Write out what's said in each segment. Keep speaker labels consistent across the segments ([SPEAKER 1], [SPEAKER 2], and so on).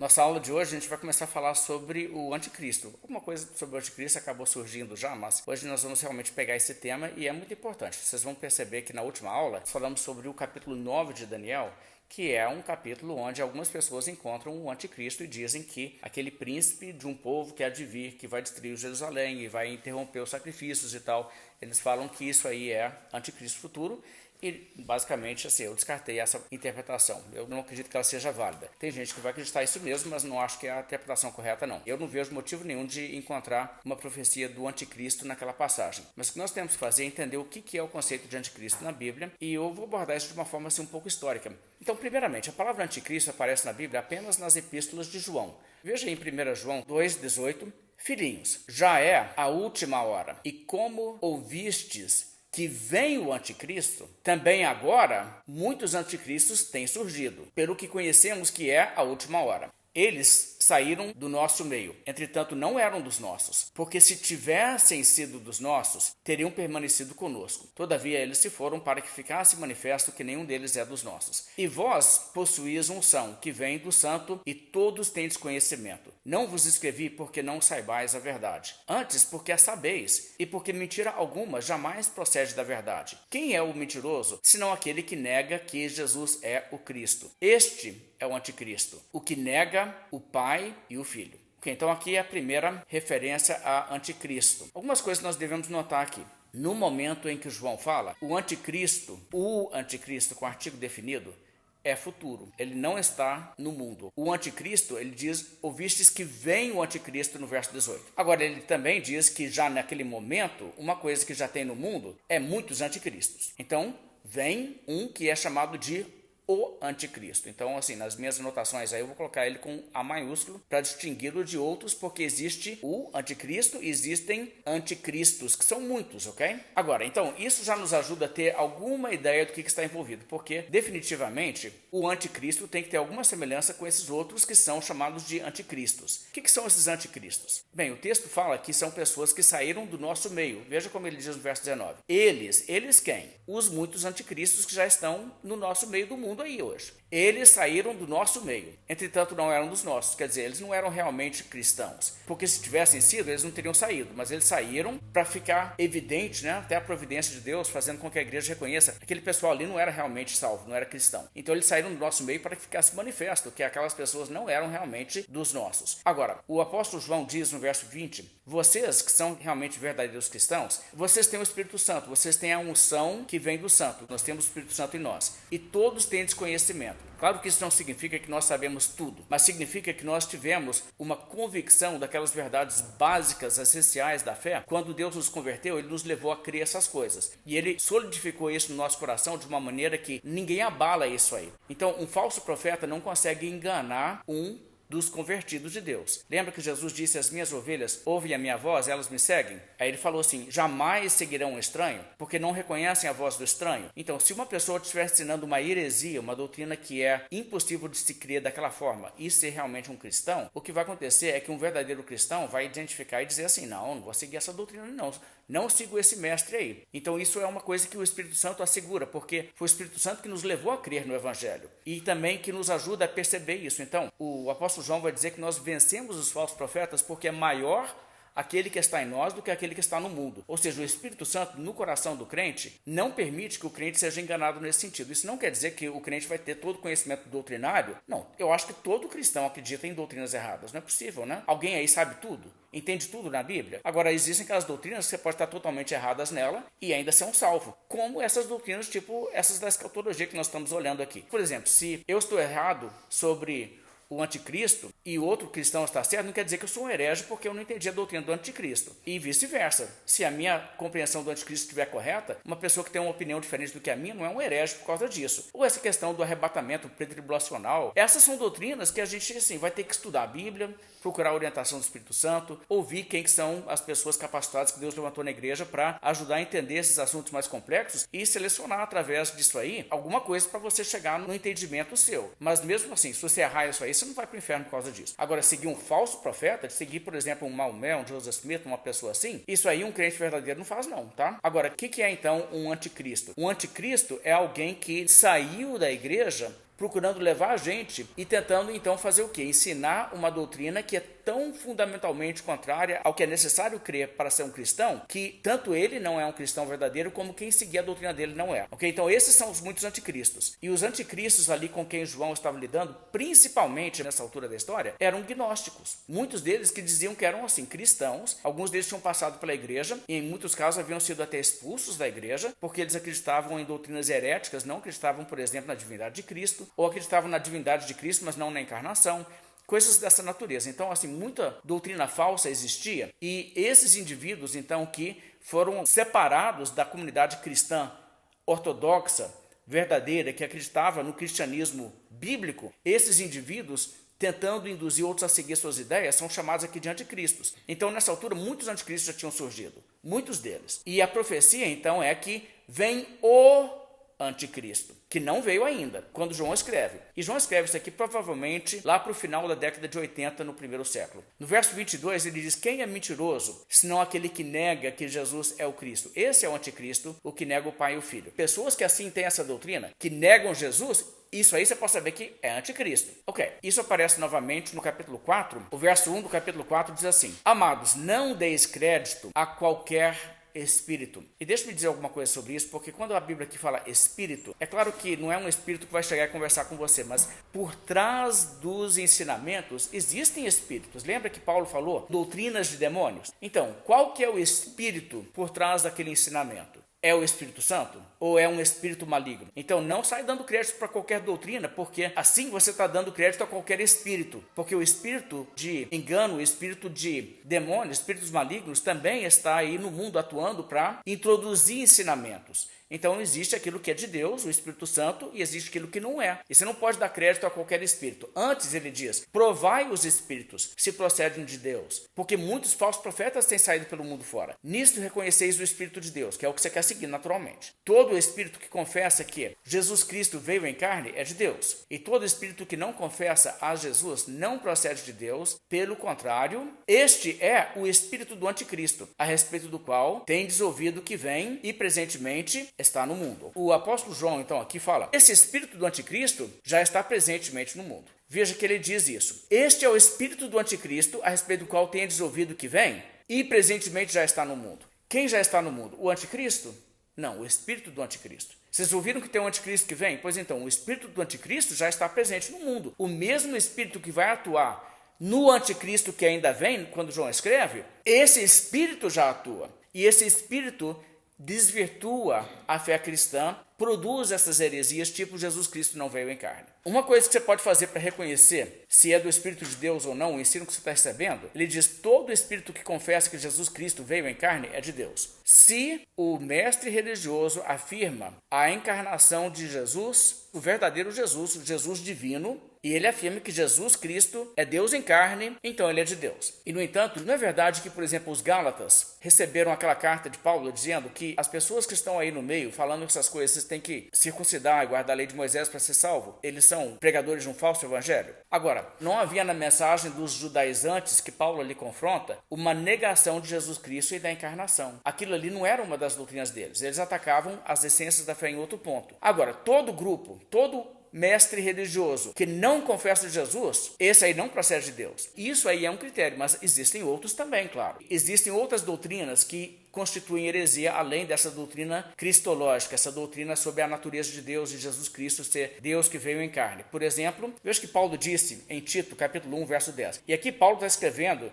[SPEAKER 1] Nossa aula de hoje a gente vai começar a falar sobre o anticristo. Alguma coisa sobre o anticristo acabou surgindo já, mas hoje nós vamos realmente pegar esse tema e é muito importante. Vocês vão perceber que na última aula falamos sobre o capítulo 9 de Daniel, que é um capítulo onde algumas pessoas encontram o anticristo e dizem que aquele príncipe de um povo que há de vir, que vai destruir Jerusalém e vai interromper os sacrifícios e tal, eles falam que isso aí é anticristo futuro. E basicamente assim, eu descartei essa interpretação. Eu não acredito que ela seja válida. Tem gente que vai acreditar isso mesmo, mas não acho que é a interpretação correta não. Eu não vejo motivo nenhum de encontrar uma profecia do anticristo naquela passagem. Mas o que nós temos que fazer é entender o que é o conceito de anticristo na Bíblia, e eu vou abordar isso de uma forma assim, um pouco histórica. Então, primeiramente, a palavra anticristo aparece na Bíblia apenas nas epístolas de João. Veja em 1 João 2,18: Filhinhos, já é a última hora, e como ouvistes que vem o anticristo, também agora muitos anticristos têm surgido, pelo que conhecemos que é a última hora. Eles saíram do nosso meio, entretanto não eram dos nossos, porque se tivessem sido dos nossos, teriam permanecido conosco. Todavia eles se foram para que ficasse manifesto que nenhum deles é dos nossos. E vós possuís unção que vem do santo, e todos tendes conhecimento. Não vos escrevi porque não saibais a verdade, antes porque a sabeis, e porque mentira alguma jamais procede da verdade. Quem é o mentiroso, senão aquele que nega que Jesus é o Cristo? Este é o anticristo, o que nega o Pai e o Filho. Okay, então aqui é a primeira referência a anticristo. Algumas coisas nós devemos notar aqui. No momento em que João fala, o anticristo com artigo definido, é futuro. Ele não está no mundo. O anticristo, ele diz, ouvistes que vem o anticristo no verso 18. Agora, ele também diz que já naquele momento, uma coisa que já tem no mundo é muitos anticristos. Então, vem um que é chamado de o anticristo. Então, assim, nas minhas anotações aí eu vou colocar ele com A maiúsculo para distingui-lo de outros, porque existe o anticristo e existem anticristos, que são muitos, ok? Agora, então, isso já nos ajuda a ter alguma ideia do que está envolvido, porque definitivamente o anticristo tem que ter alguma semelhança com esses outros que são chamados de anticristos. O que são esses anticristos? Bem, o texto fala que são pessoas que saíram do nosso meio. Veja como ele diz no verso 19. Eles quem? Os muitos anticristos que já estão no nosso meio do mundo aí hoje. Eles saíram do nosso meio, entretanto não eram dos nossos, quer dizer, eles não eram realmente cristãos, porque se tivessem sido, eles não teriam saído, mas eles saíram para ficar evidente, né, até a providência de Deus, fazendo com que a igreja reconheça que aquele pessoal ali não era realmente salvo, não era cristão. Então eles saíram do nosso meio para que ficasse manifesto que aquelas pessoas não eram realmente dos nossos. Agora, o apóstolo João diz no verso 20, vocês que são realmente verdadeiros cristãos, vocês têm o Espírito Santo, vocês têm a unção que vem do Santo, nós temos o Espírito Santo em nós, e todos têm conhecimento. Claro que isso não significa que nós sabemos tudo, mas significa que nós tivemos uma convicção daquelas verdades básicas, essenciais da fé. Quando Deus nos converteu, Ele nos levou a crer essas coisas. E Ele solidificou isso no nosso coração de uma maneira que ninguém abala isso aí. Então, um falso profeta não consegue enganar dos convertidos de Deus. Lembra que Jesus disse, as minhas ovelhas ouvem a minha voz, elas me seguem? Aí ele falou assim, jamais seguirão um estranho, porque não reconhecem a voz do estranho. Então, se uma pessoa estiver ensinando uma heresia, uma doutrina que é impossível de se crer daquela forma e ser realmente um cristão, o que vai acontecer é que um verdadeiro cristão vai identificar e dizer assim, não vou seguir essa doutrina não sigo esse mestre aí. Então isso é uma coisa que o Espírito Santo assegura, porque foi o Espírito Santo que nos levou a crer no Evangelho e também que nos ajuda a perceber isso. Então, o apóstolo João vai dizer que nós vencemos os falsos profetas porque é maior aquele que está em nós do que aquele que está no mundo. Ou seja, o Espírito Santo no coração do crente não permite que o crente seja enganado nesse sentido. Isso não quer dizer que o crente vai ter todo o conhecimento doutrinário. Não, eu acho que todo cristão acredita em doutrinas erradas. Não é possível, né? Alguém aí sabe tudo? Entende tudo na Bíblia? Agora, existem aquelas doutrinas que você pode estar totalmente erradas nela e ainda ser um salvo. Como essas doutrinas, tipo essas da escatologia que nós estamos olhando aqui. Por exemplo, se eu estou errado sobre o anticristo e outro cristão está certo, não quer dizer que eu sou um herege porque eu não entendi a doutrina do anticristo. E vice-versa. Se a minha compreensão do anticristo estiver correta, uma pessoa que tem uma opinião diferente do que a minha não é um herege por causa disso. Ou essa questão do arrebatamento pré-tribulacional. Essas são doutrinas que a gente assim, vai ter que estudar a Bíblia, procurar a orientação do Espírito Santo, ouvir quem que são as pessoas capacitadas que Deus levantou na igreja para ajudar a entender esses assuntos mais complexos e selecionar através disso aí alguma coisa para você chegar no entendimento seu. Mas mesmo assim, se você errar isso aí, você não vai para o inferno por causa disso. Agora, seguir um falso profeta, de seguir, por exemplo, um Maomé, um Joseph Smith, uma pessoa assim, isso aí um crente verdadeiro não faz não, tá? Agora, o que é então um anticristo? Um anticristo é alguém que saiu da igreja procurando levar a gente e tentando então fazer o quê? Ensinar uma doutrina que é tão fundamentalmente contrária ao que é necessário crer para ser um cristão, que tanto ele não é um cristão verdadeiro, como quem seguir a doutrina dele não é. Ok? Então esses são os muitos anticristos. E os anticristos ali com quem João estava lidando, principalmente nessa altura da história, eram gnósticos. Muitos deles que diziam que eram assim, cristãos, alguns deles tinham passado pela igreja, e em muitos casos haviam sido até expulsos da igreja, porque eles acreditavam em doutrinas heréticas, não acreditavam, por exemplo, na divindade de Cristo, ou acreditavam na divindade de Cristo, mas não na encarnação. Coisas dessa natureza. Então, assim, muita doutrina falsa existia, e esses indivíduos, então, que foram separados da comunidade cristã ortodoxa, verdadeira, que acreditava no cristianismo bíblico, esses indivíduos, tentando induzir outros a seguir suas ideias, são chamados aqui de anticristos. Então, nessa altura, muitos anticristos já tinham surgido, muitos deles. E a profecia, então, é que vem o anticristo, que não veio ainda, quando João escreve. E João escreve isso aqui provavelmente lá para o final da década de 80, no primeiro século. No verso 22, ele diz: quem é mentiroso, senão aquele que nega que Jesus é o Cristo? Esse é o anticristo, o que nega o Pai e o Filho. Pessoas que assim têm essa doutrina, que negam Jesus, isso aí você pode saber que é anticristo. Ok, isso aparece novamente no capítulo 4, o verso 1 do capítulo 4 diz assim: amados, não deis crédito a qualquer espírito. E deixa-me dizer alguma coisa sobre isso, porque quando a Bíblia aqui fala espírito, é claro que não é um espírito que vai chegar e conversar com você, mas por trás dos ensinamentos existem espíritos. Lembra que Paulo falou doutrinas de demônios? Então, qual que é o espírito por trás daquele ensinamento? É o Espírito Santo? Ou é um espírito maligno? Então não sai dando crédito para qualquer doutrina, porque assim você está dando crédito a qualquer espírito. Porque o espírito de engano, o espírito de demônios, espíritos malignos, também está aí no mundo atuando para introduzir ensinamentos. Então existe aquilo que é de Deus, o Espírito Santo, e existe aquilo que não é. E você não pode dar crédito a qualquer espírito. Antes ele diz: provai os espíritos se procedem de Deus, porque muitos falsos profetas têm saído pelo mundo fora. Nisto reconheceis o Espírito de Deus, que é o que você quer seguir naturalmente. Todo espírito que confessa que Jesus Cristo veio em carne é de Deus. E todo espírito que não confessa a Jesus não procede de Deus. Pelo contrário, este é o espírito do anticristo, a respeito do qual tendes ouvido que vem e presentemente está no mundo. O apóstolo João, então, aqui fala: esse espírito do anticristo já está presentemente no mundo. Veja que ele diz isso: este é o espírito do anticristo, a respeito do qual tendes ouvido que vem e presentemente já está no mundo. Quem já está no mundo? O anticristo? Não, o espírito do anticristo. Vocês ouviram que tem um anticristo que vem? Pois então, o espírito do anticristo já está presente no mundo. O mesmo espírito que vai atuar no anticristo que ainda vem, quando João escreve, esse espírito já atua. E esse espírito desvirtua a fé cristã, produz essas heresias, tipo Jesus Cristo não veio em carne. Uma coisa que você pode fazer para reconhecer se é do Espírito de Deus ou não, o ensino que você está recebendo, ele diz: todo espírito que confessa que Jesus Cristo veio em carne é de Deus. Se o mestre religioso afirma a encarnação de Jesus, o verdadeiro Jesus, o Jesus divino, e ele afirma que Jesus Cristo é Deus em carne, então ele é de Deus. E, no entanto, não é verdade que, por exemplo, os Gálatas receberam aquela carta de Paulo dizendo que as pessoas que estão aí no meio, falando essas coisas, vocês têm que circuncidar e guardar a lei de Moisés para ser salvo, eles são pregadores de um falso evangelho? Agora, não havia na mensagem dos judaizantes que Paulo ali confronta uma negação de Jesus Cristo e da encarnação. Aquilo ali não era uma das doutrinas deles. Eles atacavam as essências da fé em outro ponto. Agora, todo grupo, todo mestre religioso que não confessa Jesus, esse aí não procede de Deus. Isso aí é um critério, mas existem outros também, claro. Existem outras doutrinas que constituem heresia, além dessa doutrina cristológica, essa doutrina sobre a natureza de Deus e Jesus Cristo ser Deus que veio em carne. Por exemplo, veja que Paulo disse em Tito, capítulo 1, verso 10. E aqui Paulo está escrevendo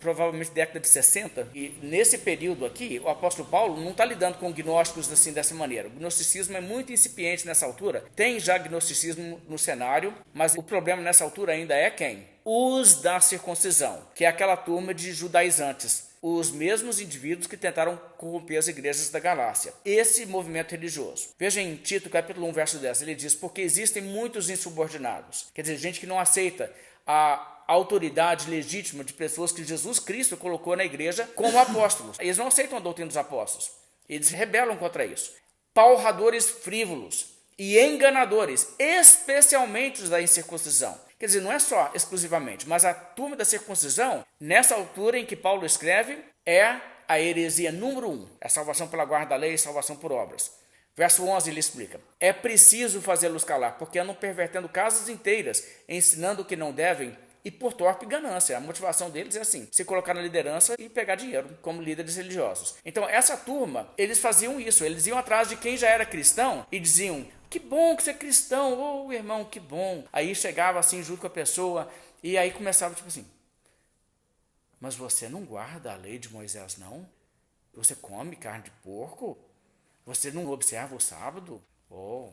[SPEAKER 1] provavelmente década de 60, e nesse período aqui, o apóstolo Paulo não está lidando com gnósticos assim dessa maneira. O gnosticismo é muito incipiente nessa altura, tem já gnosticismo no cenário, mas o problema nessa altura ainda é quem? Os da circuncisão, que é aquela turma de judaizantes, os mesmos indivíduos que tentaram corromper as igrejas da Galácia. Esse movimento religioso. Veja em Tito, capítulo 1, verso 10, ele diz: porque existem muitos insubordinados, quer dizer, gente que não aceita a autoridade legítima de pessoas que Jesus Cristo colocou na igreja como apóstolos. Eles não aceitam a doutrina dos apóstolos. Eles se rebelam contra isso. Palradores frívolos e enganadores, especialmente os da incircuncisão. Quer dizer, não é só exclusivamente, mas a turma da circuncisão, nessa altura em que Paulo escreve, é a heresia número 1. É a salvação pela guarda da lei e salvação por obras. Verso 11 ele explica: é preciso fazê-los calar, porque andam pervertendo casas inteiras, ensinando o que não devem e por torpe ganância. A motivação deles é assim: se colocar na liderança e pegar dinheiro como líderes religiosos. Então essa turma, eles faziam isso, eles iam atrás de quem já era cristão e diziam: que bom que você é cristão, ô irmão, que bom. Aí chegava assim junto com a pessoa e aí começava tipo assim: mas você não guarda a lei de Moisés não? Você come carne de porco? Você não observa o sábado? Oh,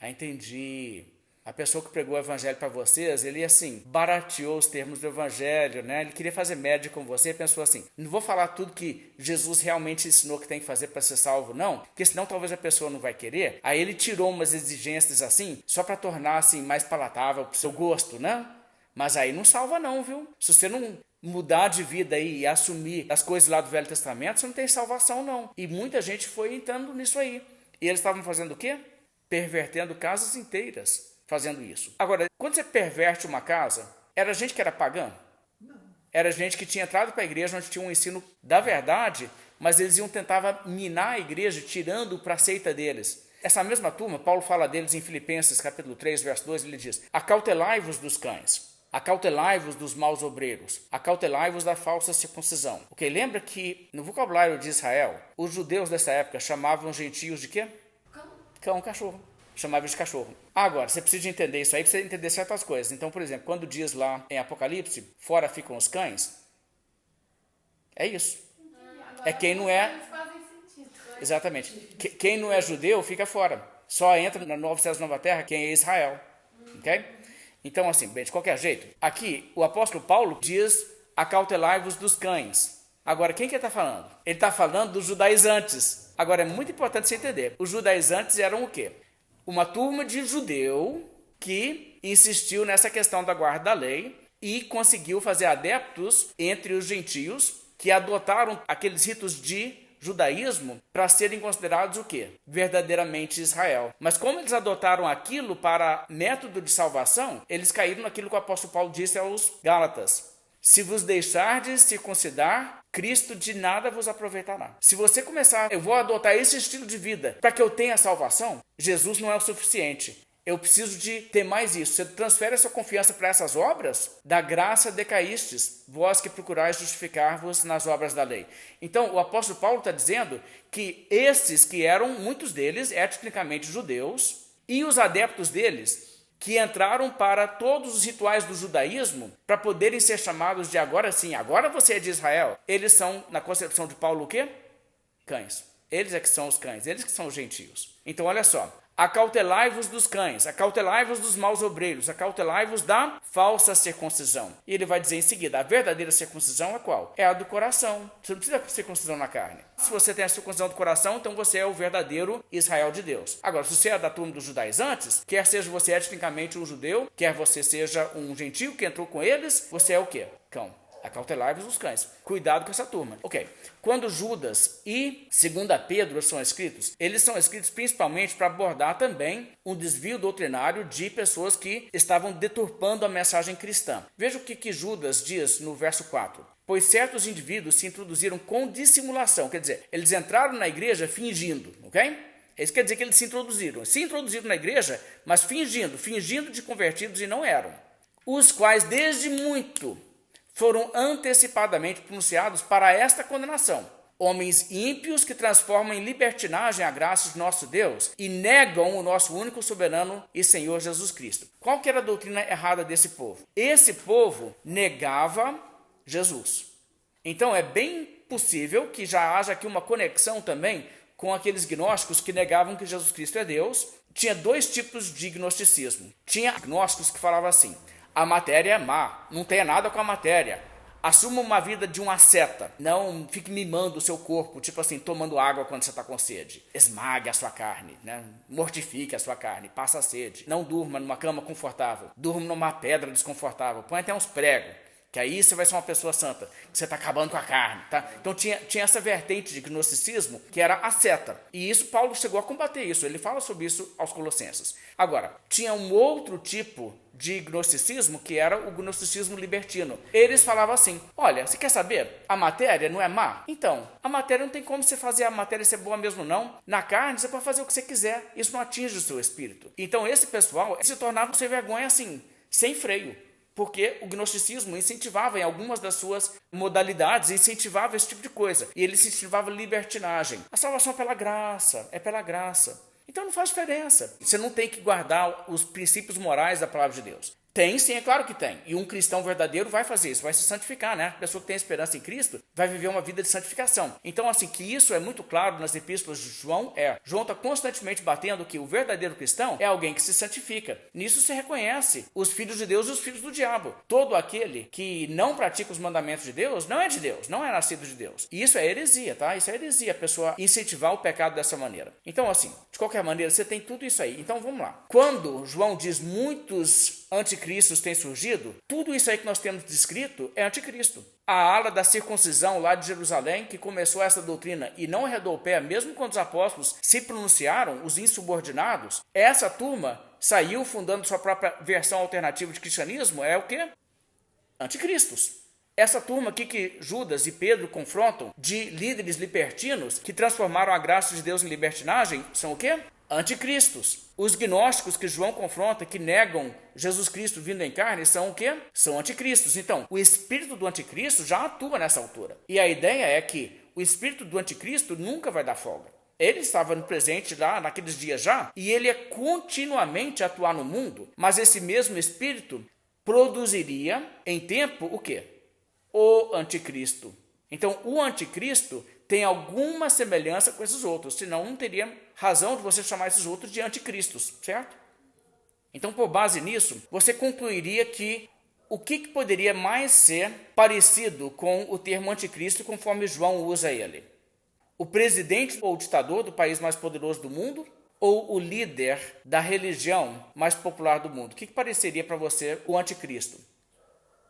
[SPEAKER 1] aí entendi. A pessoa que pregou o evangelho para vocês, ele assim, barateou os termos do evangelho, né? Ele queria fazer média com você e pensou assim: não vou falar tudo que Jesus realmente ensinou que tem que fazer para ser salvo, não, porque senão talvez a pessoa não vai querer. Aí ele tirou umas exigências assim, só para tornar assim mais palatável para o seu gosto, né? Mas aí não salva não, viu? Se você não mudar de vida aí e assumir as coisas lá do Velho Testamento, você não tem salvação não. E muita gente foi entrando nisso aí. E eles estavam fazendo o quê? Pervertendo casas inteiras, fazendo isso. Agora, quando você perverte uma casa, era gente que era pagã? Não. Era gente que tinha entrado para a igreja onde tinha um ensino da verdade, mas eles iam tentar minar a igreja, tirando para a seita deles. Essa mesma turma, Paulo fala deles em Filipenses capítulo 3, verso 2, ele diz: acautelai-vos dos cães. Acautelai-vos dos maus obreiros, acautelai-vos da falsa circuncisão. Ok, lembra que no vocabulário de Israel, os judeus dessa época chamavam os gentios de quê? Cão, cachorro. Chamavam de cachorro. Agora, você precisa entender isso aí para você entender certas coisas. Então, por exemplo, quando diz lá em Apocalipse, fora ficam os cães, é isso. É quem não é... Exatamente. Quem não é judeu fica fora. Só entra na Nova Céus e Nova Terra quem é Israel. Ok? Então, assim, bem, de qualquer jeito, aqui o apóstolo Paulo diz: acautelai-vos dos cães. Agora, quem que ele está falando? Ele está falando dos judaizantes. Agora, é muito importante você entender. Os judaizantes eram o quê? Uma turma de judeu que insistiu nessa questão da guarda da lei e conseguiu fazer adeptos entre os gentios que adotaram aqueles ritos de judaísmo para serem considerados o quê? Verdadeiramente Israel. Mas como eles adotaram aquilo para método de salvação, eles caíram naquilo que o apóstolo Paulo disse aos Gálatas: se vos deixardes circuncidar, Cristo de nada vos aproveitará. Se você começar: eu vou adotar esse estilo de vida para que eu tenha salvação, Jesus não é o suficiente. Eu preciso de ter mais isso. Você transfere a sua confiança para essas obras, da graça decaístes, vós que procurais justificar-vos nas obras da lei. Então, o apóstolo Paulo está dizendo que esses que eram, muitos deles, etnicamente judeus, e os adeptos deles, que entraram para todos os rituais do judaísmo, para poderem ser chamados de agora sim, agora você é de Israel, eles são, na concepção de Paulo, o quê? Cães. Eles é que são os cães, eles que são os gentios. Então, olha só. Acautelai-vos dos cães, acautelai-vos dos maus obreiros, acautelai-vos da falsa circuncisão. E ele vai dizer em seguida: a verdadeira circuncisão é qual? É a do coração. Você não precisa de circuncisão na carne. Se você tem a circuncisão do coração, então você é o verdadeiro Israel de Deus. Agora, se você é da turma dos judaizantes, quer seja você etnicamente um judeu, quer você seja um gentio que entrou com eles, você é o quê? Cão. Acautelai-vos os cães. Cuidado com essa turma. Ok. Quando Judas e 2 Pedro são escritos, eles são escritos principalmente para abordar também um desvio doutrinário de pessoas que estavam deturpando a mensagem cristã. Veja o que Judas diz no verso 4. Pois certos indivíduos se introduziram com dissimulação. Quer dizer, eles entraram na igreja fingindo. Ok? Isso quer dizer que eles se introduziram. Se introduziram na igreja, mas fingindo de convertidos e não eram. Os quais desde muito foram antecipadamente pronunciados para esta condenação. Homens ímpios que transformam em libertinagem a graça de nosso Deus e negam o nosso único soberano e Senhor Jesus Cristo. Qual que era a doutrina errada desse povo? Esse povo negava Jesus. Então é bem possível que já haja aqui uma conexão também com aqueles gnósticos que negavam que Jesus Cristo é Deus. Tinha dois tipos de gnosticismo. Tinha gnósticos que falavam assim: a matéria é má, não tenha nada com a matéria. Assuma uma vida de um asceta. Não fique mimando o seu corpo, tipo assim, tomando água quando você está com sede. Esmague a sua carne, né? Mortifique a sua carne, passa a sede. Não durma numa cama confortável. Durma numa pedra desconfortável. Põe até uns pregos. que aí você vai ser uma pessoa santa, que você está acabando com a carne, tá? Então tinha essa vertente de gnosticismo que era asceta, e isso Paulo chegou a combater isso, ele fala sobre isso aos Colossenses. Agora, tinha um outro tipo de gnosticismo que era o gnosticismo libertino. Eles falavam assim, olha, você quer saber? A matéria não é má? Então, a matéria não tem como você fazer a matéria ser boa mesmo não. Na carne você pode fazer o que você quiser, isso não atinge o seu espírito. Então esse pessoal se tornava sem vergonha assim, sem freio. Porque o gnosticismo incentivava em algumas das suas modalidades, incentivava esse tipo de coisa. E ele incentivava libertinagem. A salvação é pela graça, é pela graça. Então não faz diferença. Você não tem que guardar os princípios morais da palavra de Deus. Tem, sim, é claro que tem. E um cristão verdadeiro vai fazer isso, vai se santificar, né? A pessoa que tem esperança em Cristo vai viver uma vida de santificação. Então, assim, que isso é muito claro nas epístolas de João, João está constantemente batendo que o verdadeiro cristão é alguém que se santifica. Nisso se reconhece os filhos de Deus e os filhos do diabo. Todo aquele que não pratica os mandamentos de Deus não é de Deus, não é nascido de Deus. E isso é heresia, tá? Isso é heresia, a pessoa incentivar o pecado dessa maneira. Então, assim, de qualquer maneira, você tem tudo isso aí. Então, vamos lá. Quando João diz muitos anticristos têm surgido, tudo isso aí que nós temos descrito é anticristo. A ala da circuncisão lá de Jerusalém, que começou essa doutrina e não arredou o pé, mesmo quando os apóstolos se pronunciaram, os insubordinados, essa turma saiu fundando sua própria versão alternativa de cristianismo, é o quê? Anticristos. Essa turma aqui que Judas e Pedro confrontam, de líderes libertinos, que transformaram a graça de Deus em libertinagem, são o quê? Anticristos. Os gnósticos que João confronta, que negam Jesus Cristo vindo em carne, são o quê? São anticristos. Então, o espírito do anticristo já atua nessa altura. E a ideia é que o espírito do anticristo nunca vai dar folga. Ele estava no presente lá naqueles dias já, e ele é continuamente atuar no mundo, mas esse mesmo espírito produziria em tempo o quê? O anticristo. Então, o anticristo tem alguma semelhança com esses outros, senão não teria razão de você chamar esses outros de anticristos, certo? Então, por base nisso, você concluiria que o que poderia mais ser parecido com o termo anticristo conforme João usa ele? O presidente ou ditador do país mais poderoso do mundo ou o líder da religião mais popular do mundo? O que pareceria para você o anticristo?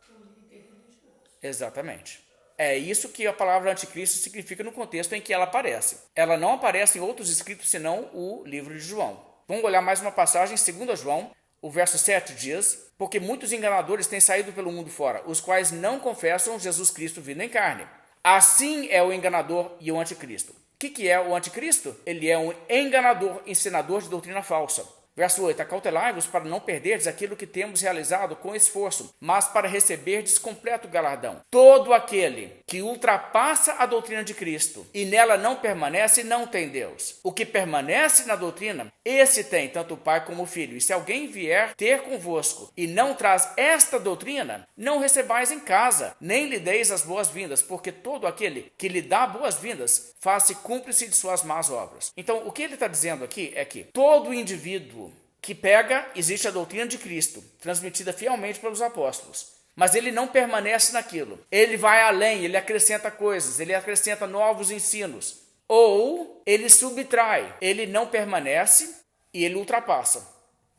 [SPEAKER 1] O líder religioso. Exatamente. É isso que a palavra anticristo significa no contexto em que ela aparece. Ela não aparece em outros escritos senão o livro de João. Vamos olhar mais uma passagem, 2 João, o verso 7 diz: porque muitos enganadores têm saído pelo mundo fora, os quais não confessam Jesus Cristo vindo em carne. Assim é o enganador e o anticristo. O que é o anticristo? Ele é um enganador, ensinador de doutrina falsa. Verso 8, acautelai-vos para não perderdes aquilo que temos realizado com esforço, mas para receberdes completo galardão. Todo aquele que ultrapassa a doutrina de Cristo e nela não permanece, não tem Deus. O que permanece na doutrina, esse tem tanto o Pai como o Filho. E se alguém vier ter convosco e não traz esta doutrina, não recebais em casa, nem lhe deis as boas-vindas, porque todo aquele que lhe dá boas-vindas, faz-se cúmplice de suas más obras. Então, o que ele está dizendo aqui é que todo indivíduo que pega, existe a doutrina de Cristo, transmitida fielmente pelos apóstolos, mas ele não permanece naquilo. Ele vai além, ele acrescenta coisas, ele acrescenta novos ensinos. Ou ele subtrai, ele não permanece e ele ultrapassa.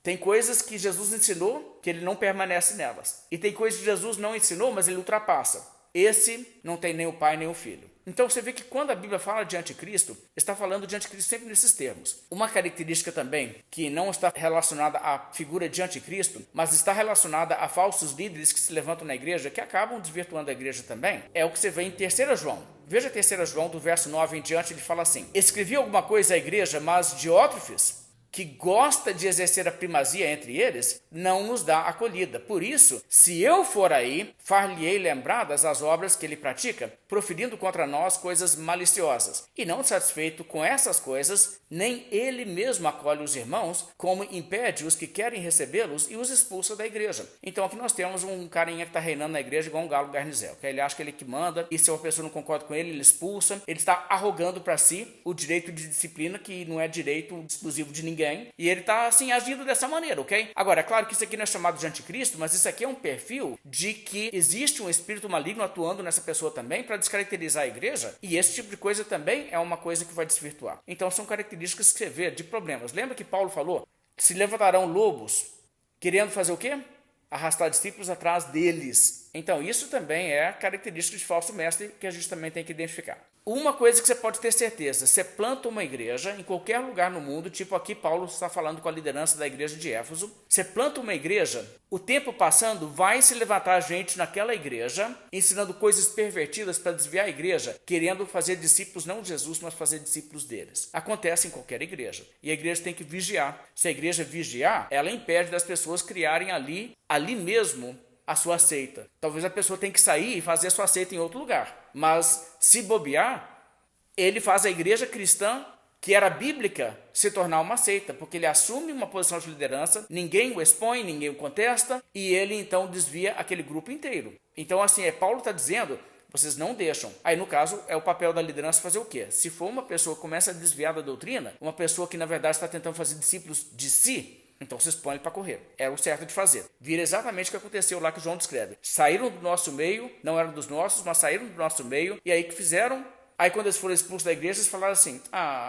[SPEAKER 1] Tem coisas que Jesus ensinou que ele não permanece nelas. E tem coisas que Jesus não ensinou, mas ele ultrapassa. Esse não tem nem o Pai nem o Filho. Então você vê que quando a Bíblia fala de anticristo, está falando de anticristo sempre nesses termos. Uma característica também que não está relacionada à figura de anticristo, mas está relacionada a falsos líderes que se levantam na igreja, que acabam desvirtuando a igreja também, é o que você vê em 3 João. Veja 3 João, do verso 9 em diante, ele fala assim: escrevi alguma coisa à igreja, mas Diótrefes, que gosta de exercer a primazia entre eles, não nos dá acolhida. Por isso, se eu for aí, far-lhe-ei lembradas as obras que ele pratica, proferindo contra nós coisas maliciosas. E não satisfeito com essas coisas, nem ele mesmo acolhe os irmãos, como impede os que querem recebê-los e os expulsa da igreja. Então aqui nós temos um carinha que está reinando na igreja igual um galo garnizel, que ele acha que ele que manda, e se uma pessoa não concorda com ele, ele expulsa. Ele está arrogando para si o direito de disciplina, que não é direito exclusivo de ninguém. E ele está assim agindo dessa maneira, ok? Agora, é claro que isso aqui não é chamado de anticristo, mas isso aqui é um perfil de que existe um espírito maligno atuando nessa pessoa também para descaracterizar a igreja, e esse tipo de coisa também é uma coisa que vai desvirtuar. Então são características que você vê de problemas. Lembra que Paulo falou que se levantarão lobos querendo fazer o quê? arrastar discípulos atrás deles. Então, isso também é característica de falso mestre que a gente também tem que identificar. Uma coisa que você pode ter certeza, você planta uma igreja em qualquer lugar no mundo, tipo aqui Paulo está falando com a liderança da igreja de Éfeso, você planta uma igreja, o tempo passando vai se levantar gente naquela igreja, ensinando coisas pervertidas para desviar a igreja, querendo fazer discípulos não de Jesus, mas fazer discípulos deles. Acontece em qualquer igreja, e a igreja tem que vigiar. Se a igreja vigiar, ela impede das pessoas criarem ali mesmo, a sua seita. Talvez a pessoa tenha que sair e fazer a sua seita em outro lugar. Mas, se bobear, ele faz a igreja cristã, que era bíblica, se tornar uma seita, porque ele assume uma posição de liderança, ninguém o expõe, ninguém o contesta, e ele então desvia aquele grupo inteiro. Então, assim, Paulo está dizendo, vocês não deixam. Aí, no caso, é o papel da liderança fazer o quê? Se for uma pessoa que começa a desviar da doutrina, uma pessoa que, na verdade, está tentando fazer discípulos de si, então vocês põem ele para correr. Era o certo de fazer. Vira exatamente o que aconteceu lá que João descreve. Saíram do nosso meio, não eram dos nossos, mas saíram do nosso meio. E aí que fizeram? Aí quando eles foram expulsos da igreja, eles falaram assim,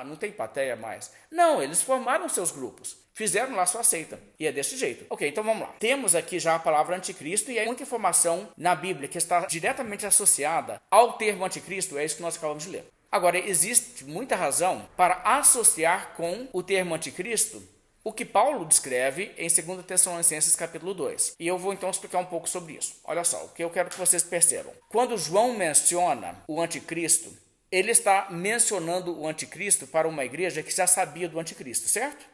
[SPEAKER 1] não tem plateia mais. Não, eles formaram seus grupos. Fizeram lá sua seita. E é desse jeito. Ok, então vamos lá. Temos aqui já a palavra anticristo e a única informação na Bíblia que está diretamente associada ao termo anticristo é isso que nós acabamos de ler. Agora, existe muita razão para associar com o termo anticristo o que Paulo descreve em 2 Tessalonicenses capítulo 2. E eu vou então explicar um pouco sobre isso. Olha só, o que eu quero que vocês percebam. Quando João menciona o anticristo, ele está mencionando o anticristo para uma igreja que já sabia do anticristo, certo?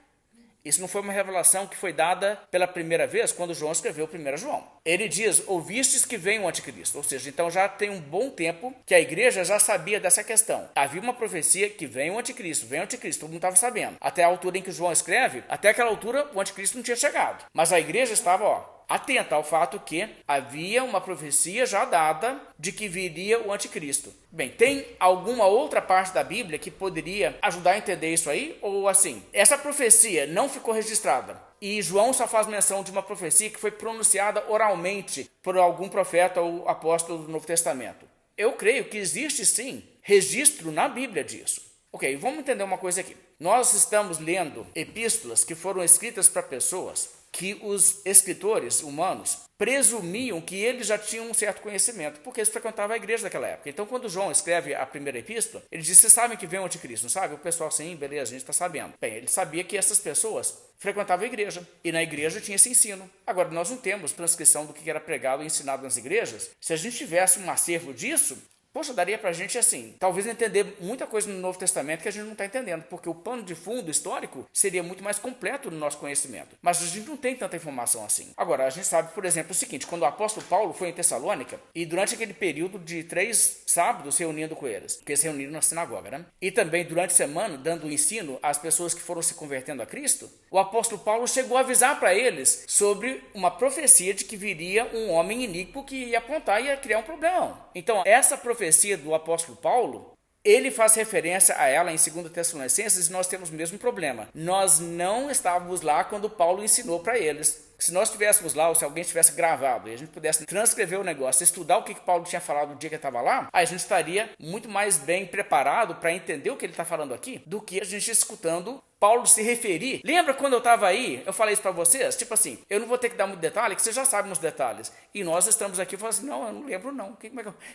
[SPEAKER 1] Isso não foi uma revelação que foi dada pela primeira vez quando João escreveu o 1 João. Ele diz, ouvistes que vem o anticristo. Ou seja, então já tem um bom tempo que a igreja já sabia dessa questão. Havia uma profecia que vem o anticristo, todo mundo estava sabendo. Até a altura em que João escreve, até aquela altura o anticristo não tinha chegado. Mas a igreja estava, atenta ao fato que havia uma profecia já dada de que viria o anticristo. Bem, tem alguma outra parte da Bíblia que poderia ajudar a entender isso aí? Ou assim, essa profecia não ficou registrada e João só faz menção de uma profecia que foi pronunciada oralmente por algum profeta ou apóstolo do Novo Testamento. Eu creio que existe sim registro na Bíblia disso. Ok, vamos entender uma coisa aqui. Nós estamos lendo epístolas que foram escritas para pessoas que os escritores humanos presumiam que eles já tinham um certo conhecimento, porque eles frequentavam a igreja daquela época. Então, quando João escreve a primeira epístola, ele diz, vocês sabem que vem o anticristo, não sabe? O pessoal, sim, beleza, a gente está sabendo. Bem, ele sabia que essas pessoas frequentavam a igreja, e na igreja tinha esse ensino. Agora, nós não temos transcrição do que era pregado e ensinado nas igrejas. Se a gente tivesse um acervo disso, poxa, daria pra gente, assim, talvez entender muita coisa no Novo Testamento que a gente não está entendendo, porque o pano de fundo histórico seria muito mais completo no nosso conhecimento. Mas a gente não tem tanta informação assim. Agora, a gente sabe, por exemplo, o seguinte, quando o apóstolo Paulo foi em Tessalônica, e durante aquele período de 3 sábados reunindo com eles, porque eles se reuniram na sinagoga, né? E também durante a semana, dando ensino às pessoas que foram se convertendo a Cristo, o apóstolo Paulo chegou a avisar para eles sobre uma profecia de que viria um homem iníquo que ia apontar e ia criar um problema. Então, essa profecia do apóstolo Paulo, ele faz referência a ela em 2 Tessalonicenses e nós temos o mesmo problema. Nós não estávamos lá quando Paulo ensinou para eles. Se nós estivéssemos lá, ou se alguém tivesse gravado e a gente pudesse transcrever o negócio, estudar o que Paulo tinha falado no dia que ele estava lá, a gente estaria muito mais bem preparado para entender o que ele está falando aqui do que a gente escutando Paulo se referir. Lembra quando eu estava aí, eu falei isso para vocês? Tipo assim, eu não vou ter que dar muito detalhe, que vocês já sabem os detalhes. E nós estamos aqui e falamos assim, não, eu não lembro não,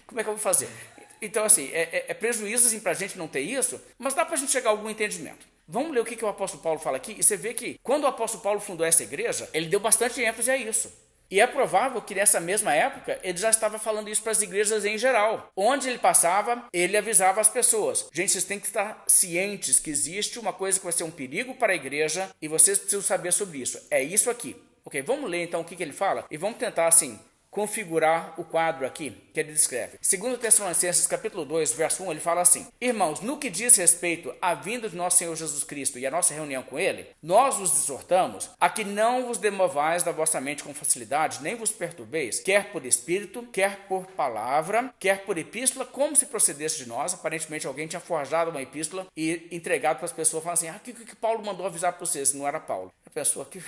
[SPEAKER 1] como é que eu vou fazer? Então assim, é prejuízo assim, para a gente não ter isso, mas dá para a gente chegar a algum entendimento. Vamos ler o que o apóstolo Paulo fala aqui, e você vê que quando o apóstolo Paulo fundou essa igreja, ele deu bastante ênfase a isso. E é provável que nessa mesma época ele já estava falando isso para as igrejas em geral. Onde ele passava, ele avisava as pessoas. Gente, vocês têm que estar cientes que existe uma coisa que vai ser um perigo para a igreja e vocês precisam saber sobre isso. É isso aqui. Ok, vamos ler então o que ele fala e vamos tentar assim configurar o quadro aqui que ele descreve. 2 Tessalonicenses capítulo 2, verso 1, ele fala assim: Irmãos, no que diz respeito à vinda de nosso Senhor Jesus Cristo e à nossa reunião com ele, nós vos exortamos a que não vos demovais da vossa mente com facilidade, nem vos perturbeis, quer por espírito, quer por palavra, quer por epístola, como se procedesse de nós. Aparentemente alguém tinha forjado uma epístola e entregado para as pessoas, falando assim, o que Paulo mandou avisar para vocês? Não era Paulo. A pessoa que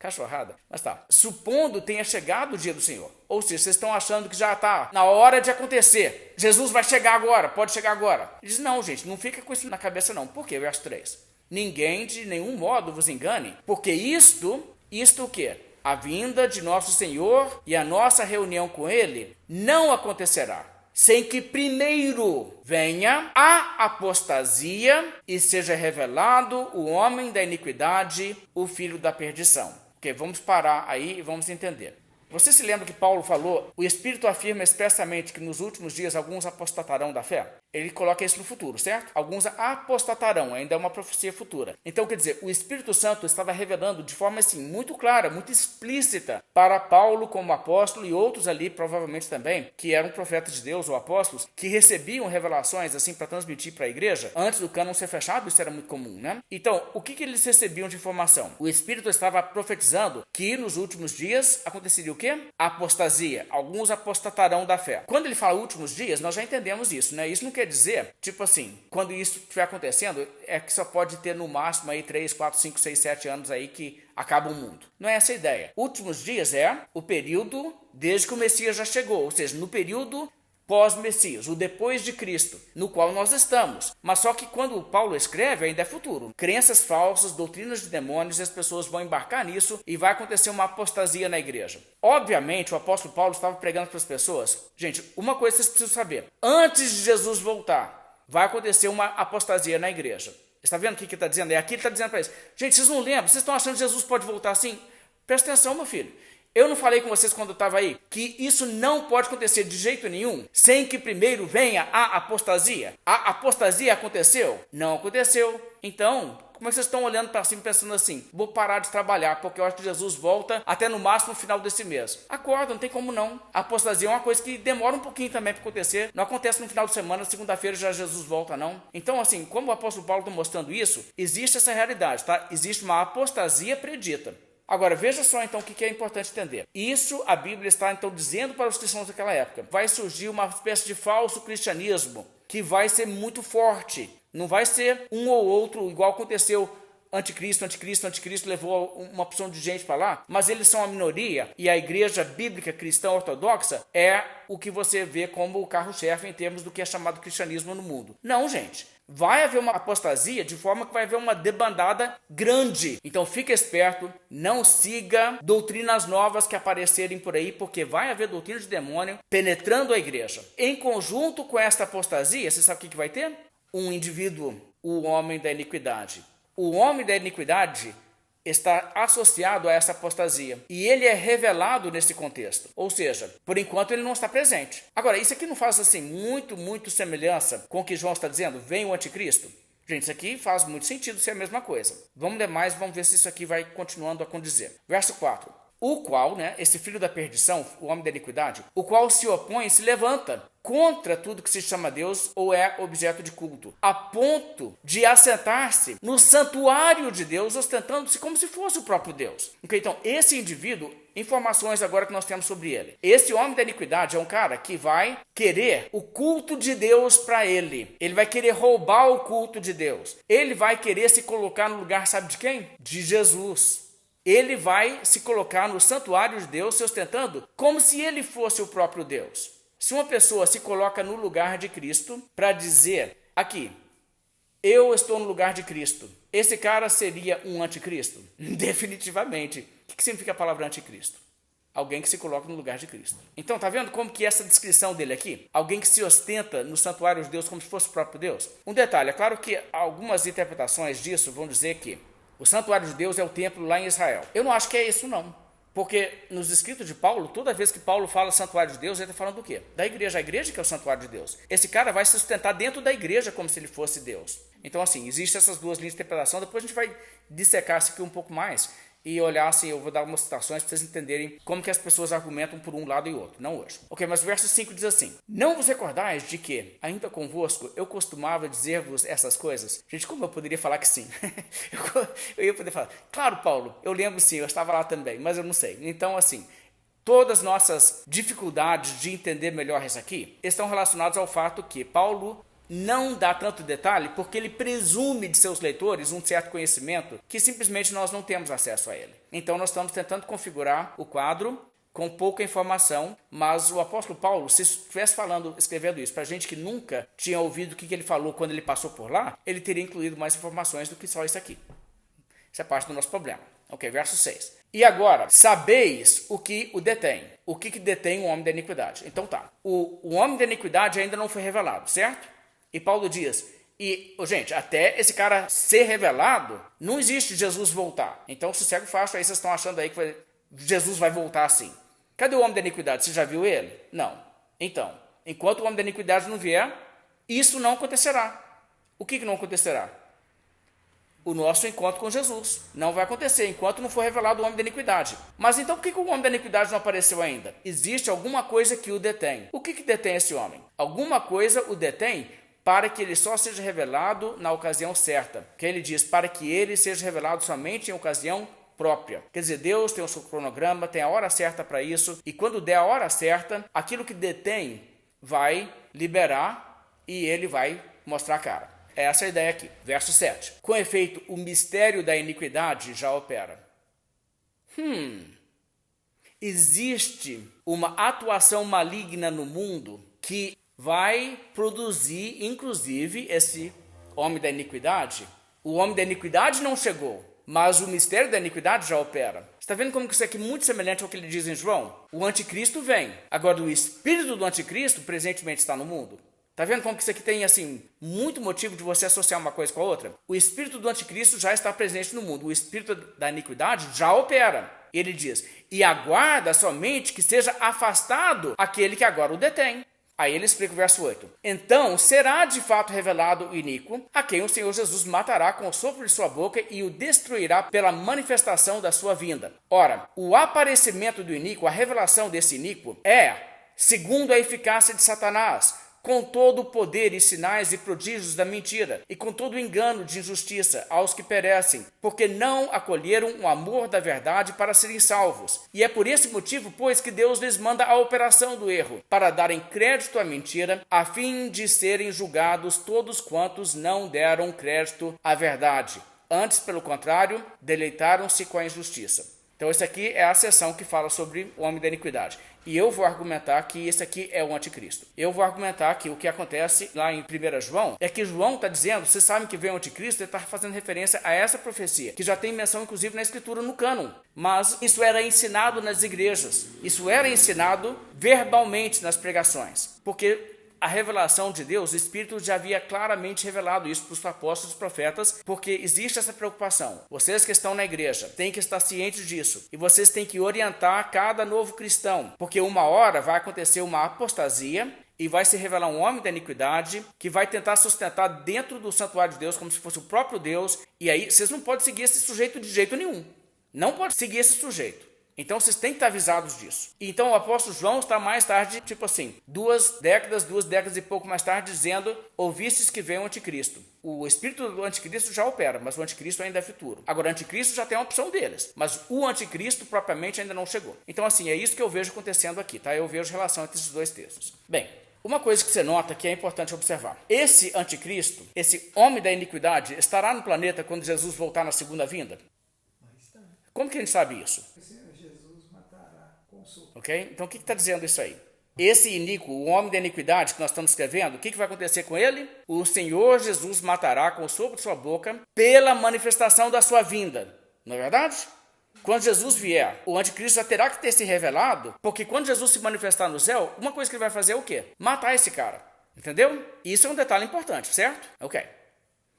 [SPEAKER 1] cachorrada. Mas tá. Supondo tenha chegado o dia do Senhor. Ou seja, vocês estão achando que já está na hora de acontecer. Jesus vai chegar agora, pode chegar agora. Ele diz, não, gente, não fica com isso na cabeça não. Por quê? Verso 3. Ninguém de nenhum modo vos engane, porque isto o quê? a vinda de nosso Senhor e a nossa reunião com Ele não acontecerá sem que primeiro venha a apostasia e seja revelado o homem da iniquidade, o filho da perdição. Ok, vamos parar aí e vamos entender. Você se lembra que Paulo falou, o Espírito afirma expressamente que nos últimos dias alguns apostatarão da fé? Ele coloca isso no futuro, certo? Alguns apostatarão, ainda é uma profecia futura. Então, quer dizer, o Espírito Santo estava revelando de forma assim, muito clara, muito explícita para Paulo como apóstolo e outros ali, provavelmente também, que eram profetas de Deus ou apóstolos, que recebiam revelações assim para transmitir para a igreja. Antes do cânon ser fechado, isso era muito comum, né? Então, o que eles recebiam de informação? O Espírito estava profetizando que nos últimos dias aconteceria o quê? Apostasia. Alguns apostatarão da fé. Quando ele fala últimos dias, nós já entendemos isso, né? Isso não quer dizer, tipo assim, quando isso estiver acontecendo, é que só pode ter no máximo aí 3, 4, 5, 6, 7 anos aí que acaba o mundo. Não é essa a ideia. Últimos dias é o período desde que o Messias já chegou, ou seja, no período pós-Messias, o depois de Cristo, no qual nós estamos. Mas só que quando Paulo escreve, ainda é futuro. Crenças falsas, doutrinas de demônios, as pessoas vão embarcar nisso e vai acontecer uma apostasia na igreja. Obviamente, o apóstolo Paulo estava pregando para as pessoas. Gente, uma coisa vocês precisam saber. Antes de Jesus voltar, vai acontecer uma apostasia na igreja. Está vendo o que ele está dizendo? É aqui ele está dizendo para eles. Gente, vocês não lembram? Vocês estão achando que Jesus pode voltar assim? Presta atenção, meu filho. Eu não falei com vocês quando eu estava aí que isso não pode acontecer de jeito nenhum sem que primeiro venha a apostasia? A apostasia aconteceu? Não aconteceu. Então, como é que vocês estão olhando para cima pensando assim? Vou parar de trabalhar porque eu acho que Jesus volta até no máximo no final desse mês. Acorda, não tem como não. A apostasia é uma coisa que demora um pouquinho também para acontecer. Não acontece no final de semana, segunda-feira já Jesus volta não. Então assim, como o apóstolo Paulo está mostrando isso, existe essa realidade, tá? Existe uma apostasia predita. Agora, veja só então o que é importante entender. Isso a Bíblia está então dizendo para os cristãos daquela época. Vai surgir uma espécie de falso cristianismo que vai ser muito forte. Não vai ser um ou outro, igual aconteceu anticristo levou uma opção de gente para lá, mas eles são a minoria e a igreja bíblica cristã ortodoxa é o que você vê como o carro-chefe em termos do que é chamado cristianismo no mundo. Não, gente. Vai haver uma apostasia de forma que vai haver uma debandada grande. Então fique esperto, não siga doutrinas novas que aparecerem por aí, porque vai haver doutrina de demônio penetrando a igreja. Em conjunto com esta apostasia, você sabe o que vai ter? Um indivíduo, o homem da iniquidade. O homem da iniquidade está associado a essa apostasia. E ele é revelado nesse contexto. Ou seja, por enquanto ele não está presente. Agora, isso aqui não faz assim muito semelhança com o que João está dizendo? Vem o anticristo? Gente, isso aqui faz muito sentido ser a mesma coisa. Vamos ler mais, vamos ver se isso aqui vai continuando a condizer. Verso 4. O qual, esse filho da perdição, o homem da iniquidade, o qual se opõe e se levanta contra tudo que se chama Deus ou é objeto de culto, a ponto de assentar-se no santuário de Deus, ostentando-se como se fosse o próprio Deus. Okay, então, esse indivíduo, informações agora que nós temos sobre ele. Esse homem da iniquidade é um cara que vai querer o culto de Deus para ele. Ele vai querer roubar o culto de Deus. Ele vai querer se colocar no lugar, sabe de quem? De Jesus. Ele vai se colocar no santuário de Deus, se ostentando como se ele fosse o próprio Deus. Se uma pessoa se coloca no lugar de Cristo para dizer, aqui, eu estou no lugar de Cristo, esse cara seria um anticristo? Definitivamente. O que significa a palavra anticristo? Alguém que se coloca no lugar de Cristo. Então, tá vendo como que essa descrição dele aqui? Alguém que se ostenta no santuário de Deus como se fosse o próprio Deus? Um detalhe, é claro que algumas interpretações disso vão dizer que o santuário de Deus é o templo lá em Israel. Eu não acho que é isso não. Porque nos escritos de Paulo, toda vez que Paulo fala santuário de Deus, ele está falando do quê? Da igreja. A igreja que é o santuário de Deus. Esse cara vai se sustentar dentro da igreja como se ele fosse Deus. Então assim, existem essas duas linhas de interpretação. Depois a gente vai dissecar isso aqui um pouco mais e olhar assim, eu vou dar algumas citações para vocês entenderem como que as pessoas argumentam por um lado e outro, não hoje. Ok, mas o verso 5 diz assim: não vos recordais de que, ainda convosco, eu costumava dizer-vos essas coisas? Gente, como eu poderia falar que sim? eu ia poder falar, claro, Paulo, eu lembro sim, eu estava lá também, mas eu não sei. Então assim, todas as nossas dificuldades de entender melhor isso aqui estão relacionadas ao fato que Paulo não dá tanto detalhe porque ele presume de seus leitores um certo conhecimento que simplesmente nós não temos acesso a ele. Então nós estamos tentando configurar o quadro com pouca informação, mas o apóstolo Paulo, se estivesse escrevendo isso para gente que nunca tinha ouvido o que ele falou quando ele passou por lá, ele teria incluído mais informações do que só isso aqui. Isso é parte do nosso problema. Ok, verso 6. E agora, sabeis o que o detém. O que detém o homem da iniquidade? Então tá, o homem da iniquidade ainda não foi revelado, certo? E Paulo diz, gente, até esse cara ser revelado, não existe Jesus voltar. Então sossego fácil, aí vocês estão achando aí que Jesus vai voltar assim. Cadê o homem da iniquidade? Você já viu ele? Não. Então, enquanto o homem da iniquidade não vier, isso não acontecerá. O que não acontecerá? O nosso encontro com Jesus. Não vai acontecer enquanto não for revelado o homem da iniquidade. Mas então por que o homem da iniquidade não apareceu ainda? Existe alguma coisa que o detém. O que detém esse homem? Alguma coisa o detém para que ele só seja revelado na ocasião certa. Que ele diz, para que ele seja revelado somente em ocasião própria. Quer dizer, Deus tem o seu cronograma, tem a hora certa para isso, e quando der a hora certa, aquilo que detém vai liberar e ele vai mostrar a cara. Essa é a ideia aqui. Verso 7. Com efeito, o mistério da iniquidade já opera. Existe uma atuação maligna no mundo que vai produzir, inclusive, esse homem da iniquidade. O homem da iniquidade não chegou, mas o mistério da iniquidade já opera. Está vendo como isso aqui é muito semelhante ao que ele diz em João? O anticristo vem. Agora, o espírito do anticristo presentemente está no mundo. Está vendo como que isso aqui tem, assim, muito motivo de você associar uma coisa com a outra? O espírito do anticristo já está presente no mundo. O espírito da iniquidade já opera. Ele diz, e aguarda somente que seja afastado aquele que agora o detém. Aí ele explica o verso 8. Então será de fato revelado o iníquo, a quem o Senhor Jesus matará com o sopro de sua boca e o destruirá pela manifestação da sua vinda. Ora, o aparecimento do iníquo, a revelação desse iníquo é, segundo a eficácia de Satanás, com todo o poder e sinais e prodígios da mentira, e com todo o engano de injustiça aos que perecem, porque não acolheram o amor da verdade para serem salvos. E é por esse motivo, pois, que Deus lhes manda a operação do erro, para darem crédito à mentira, a fim de serem julgados todos quantos não deram crédito à verdade. Antes, pelo contrário, deleitaram-se com a injustiça. Então, essa aqui é a seção que fala sobre o homem da iniquidade. E eu vou argumentar que esse aqui é o anticristo. Eu vou argumentar que o que acontece lá em 1 João é que João está dizendo, vocês sabem que vem o anticristo, ele está fazendo referência a essa profecia, que já tem menção inclusive na escritura no cânon. Mas isso era ensinado nas igrejas. Isso era ensinado verbalmente nas pregações. Porque a revelação de Deus, o Espírito já havia claramente revelado isso para os apóstolos e profetas, porque existe essa preocupação. Vocês que estão na igreja têm que estar cientes disso, e vocês têm que orientar cada novo cristão, porque uma hora vai acontecer uma apostasia, e vai se revelar um homem da iniquidade, que vai tentar sustentar dentro do santuário de Deus, como se fosse o próprio Deus, e aí vocês não podem seguir esse sujeito de jeito nenhum. Não pode seguir esse sujeito. Então vocês têm que estar avisados disso. Então o apóstolo João está mais tarde, tipo assim, duas décadas e pouco mais tarde, dizendo, ouvistes que vem o anticristo. O espírito do anticristo já opera, mas o anticristo ainda é futuro. Agora o anticristo já tem a opção deles, mas o anticristo propriamente ainda não chegou. Então assim, é isso que eu vejo acontecendo aqui, tá? Eu vejo relação entre esses dois textos. Bem, uma coisa que você nota que é importante observar. Esse anticristo, esse homem da iniquidade, estará no planeta quando Jesus voltar na segunda vinda? Como que a gente sabe isso? Ok? Então o que está dizendo isso aí? Esse iníquo, o homem da iniquidade que nós estamos escrevendo, o que vai acontecer com ele? O Senhor Jesus matará com o sopro de sua boca pela manifestação da sua vinda. Não é verdade? Quando Jesus vier, o anticristo já terá que ter se revelado, porque quando Jesus se manifestar no céu, uma coisa que ele vai fazer é o quê? Matar esse cara. Entendeu? Isso é um detalhe importante, certo? Ok.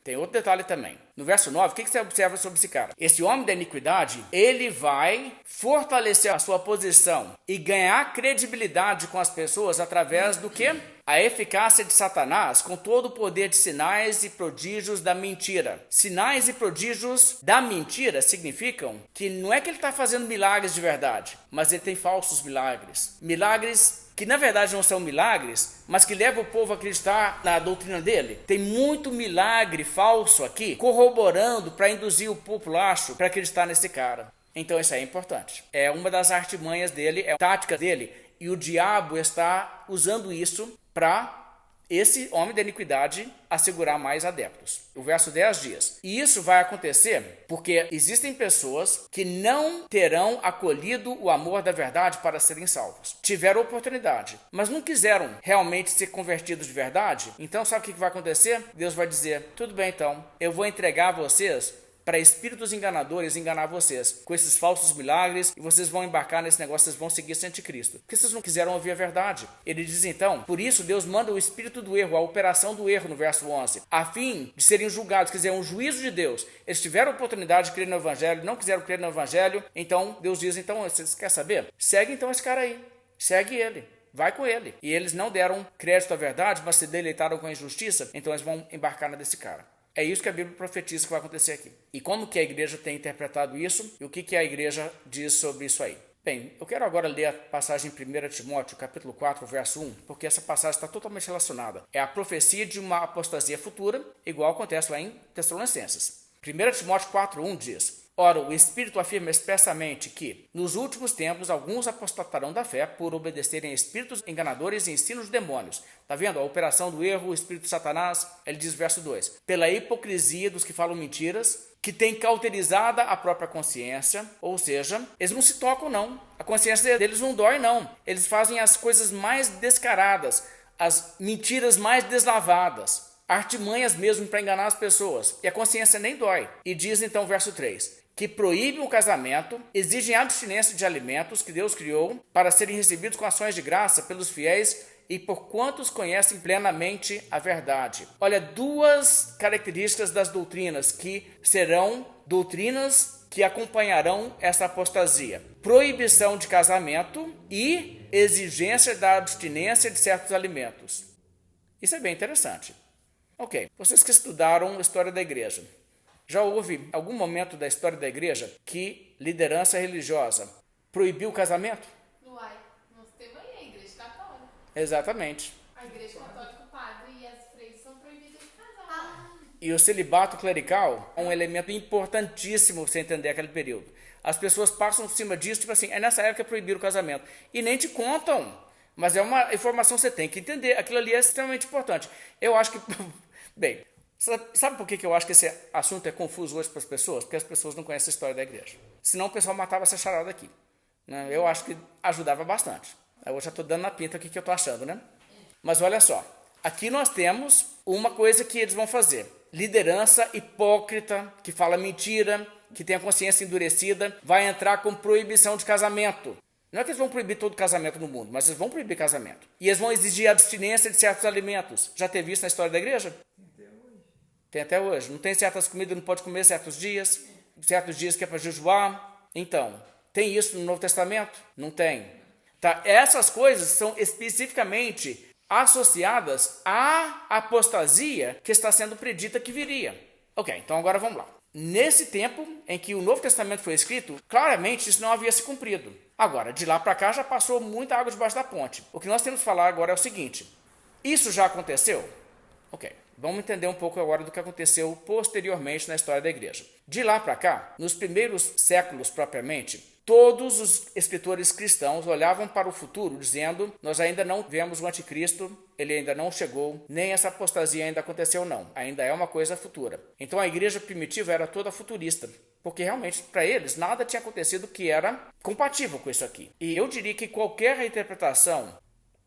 [SPEAKER 1] Tem outro detalhe também. No verso 9, o que você observa sobre esse cara? Esse homem da iniquidade, ele vai fortalecer a sua posição e ganhar credibilidade com as pessoas através do quê? A eficácia de Satanás com todo o poder de sinais e prodígios da mentira. Sinais e prodígios da mentira significam que não é que ele está fazendo milagres de verdade, mas ele tem falsos milagres. Milagres que na verdade não são milagres, mas que levam o povo a acreditar na doutrina dele. Tem muito milagre falso aqui, corroborando para induzir o populacho para acreditar nesse cara. Então isso aí é importante. É uma das artimanhas dele, é a tática dele, e o diabo está usando isso para esse homem da iniquidade assegurar mais adeptos. O verso 10 diz, e isso vai acontecer porque existem pessoas que não terão acolhido o amor da verdade para serem salvos. Tiveram oportunidade, mas não quiseram realmente ser convertidos de verdade. Então sabe o que vai acontecer? Deus vai dizer, tudo bem então, eu vou entregar a vocês para espíritos enganadores enganar vocês com esses falsos milagres, e vocês vão embarcar nesse negócio, vocês vão seguir esse anticristo. Porque vocês não quiseram ouvir a verdade. Ele diz então, por isso Deus manda o espírito do erro, a operação do erro no verso 11, a fim de serem julgados, quer dizer, um juízo de Deus. Eles tiveram a oportunidade de crer no evangelho, não quiseram crer no evangelho, então Deus diz, então, vocês querem saber? Segue então esse cara aí, segue ele. Vai com ele. E eles não deram crédito à verdade, mas se deleitaram com a injustiça, então eles vão embarcar na desse cara. É isso que a Bíblia profetiza que vai acontecer aqui. E como que a igreja tem interpretado isso? E o que a igreja diz sobre isso aí? Bem, eu quero agora ler a passagem em 1 Timóteo, capítulo 4, verso 1, porque essa passagem está totalmente relacionada. É a profecia de uma apostasia futura, igual acontece lá em Tessalonicenses. 1 Timóteo 4, 1 diz: ora, o Espírito afirma expressamente que, nos últimos tempos, alguns apostatarão da fé por obedecerem a espíritos enganadores e ensinos de demônios. Está vendo? A operação do erro, o espírito de Satanás. Ele diz, verso 2, pela hipocrisia dos que falam mentiras, que tem cauterizada a própria consciência, ou seja, eles não se tocam não. A consciência deles não dói não. Eles fazem as coisas mais descaradas, as mentiras mais deslavadas, artimanhas mesmo para enganar as pessoas. E a consciência nem dói. E diz então, verso 3, que proíbem o casamento, exigem abstinência de alimentos que Deus criou para serem recebidos com ações de graça pelos fiéis e por quantos conhecem plenamente a verdade. Olha, duas características das doutrinas que serão doutrinas que acompanharão essa apostasia: proibição de casamento e exigência da abstinência de certos alimentos. Isso é bem interessante. Ok, vocês que estudaram a história da igreja, já houve algum momento da história da igreja que liderança religiosa proibiu o casamento?
[SPEAKER 2] Uai, nós temos aí a igreja católica.
[SPEAKER 1] Exatamente.
[SPEAKER 2] A igreja católica, o padre e as freiras são proibidas de casar.
[SPEAKER 1] E o celibato clerical é um elemento importantíssimo para você entender aquele período. As pessoas passam por cima disso, tipo assim, é nessa época que proibiram o casamento. E nem te contam. Mas é uma informação que você tem que entender. Aquilo ali é extremamente importante. Eu acho que... Bem, sabe por que eu acho que esse assunto é confuso hoje para as pessoas? Porque as pessoas não conhecem a história da igreja. Senão o pessoal matava essa charada aqui. Né? Eu acho que ajudava bastante. Eu já estou dando na pinta o que eu estou achando, né? Mas olha só. Aqui nós temos uma coisa que eles vão fazer. Liderança hipócrita, que fala mentira, que tem a consciência endurecida, vai entrar com proibição de casamento. Não é que eles vão proibir todo casamento no mundo, mas eles vão proibir casamento. E eles vão exigir abstinência de certos alimentos. Já teve isso na história da igreja? Tem até hoje. Não tem certas comidas, não pode comer certos dias que é para jejuar. Então, tem isso no Novo Testamento? Não tem. Tá? Essas coisas são especificamente associadas à apostasia que está sendo predita que viria. Ok, então agora vamos lá. Nesse tempo em que o Novo Testamento foi escrito, claramente isso não havia se cumprido. Agora, de lá para cá já passou muita água debaixo da ponte. O que nós temos que falar agora é o seguinte: isso já aconteceu? Ok, vamos entender um pouco agora do que aconteceu posteriormente na história da igreja. De lá para cá, nos primeiros séculos propriamente, todos os escritores cristãos olhavam para o futuro dizendo: nós ainda não vemos o anticristo, ele ainda não chegou, nem essa apostasia ainda aconteceu não, ainda é uma coisa futura. Então a igreja primitiva era toda futurista, porque realmente para eles nada tinha acontecido que era compatível com isso aqui. E eu diria que qualquer interpretação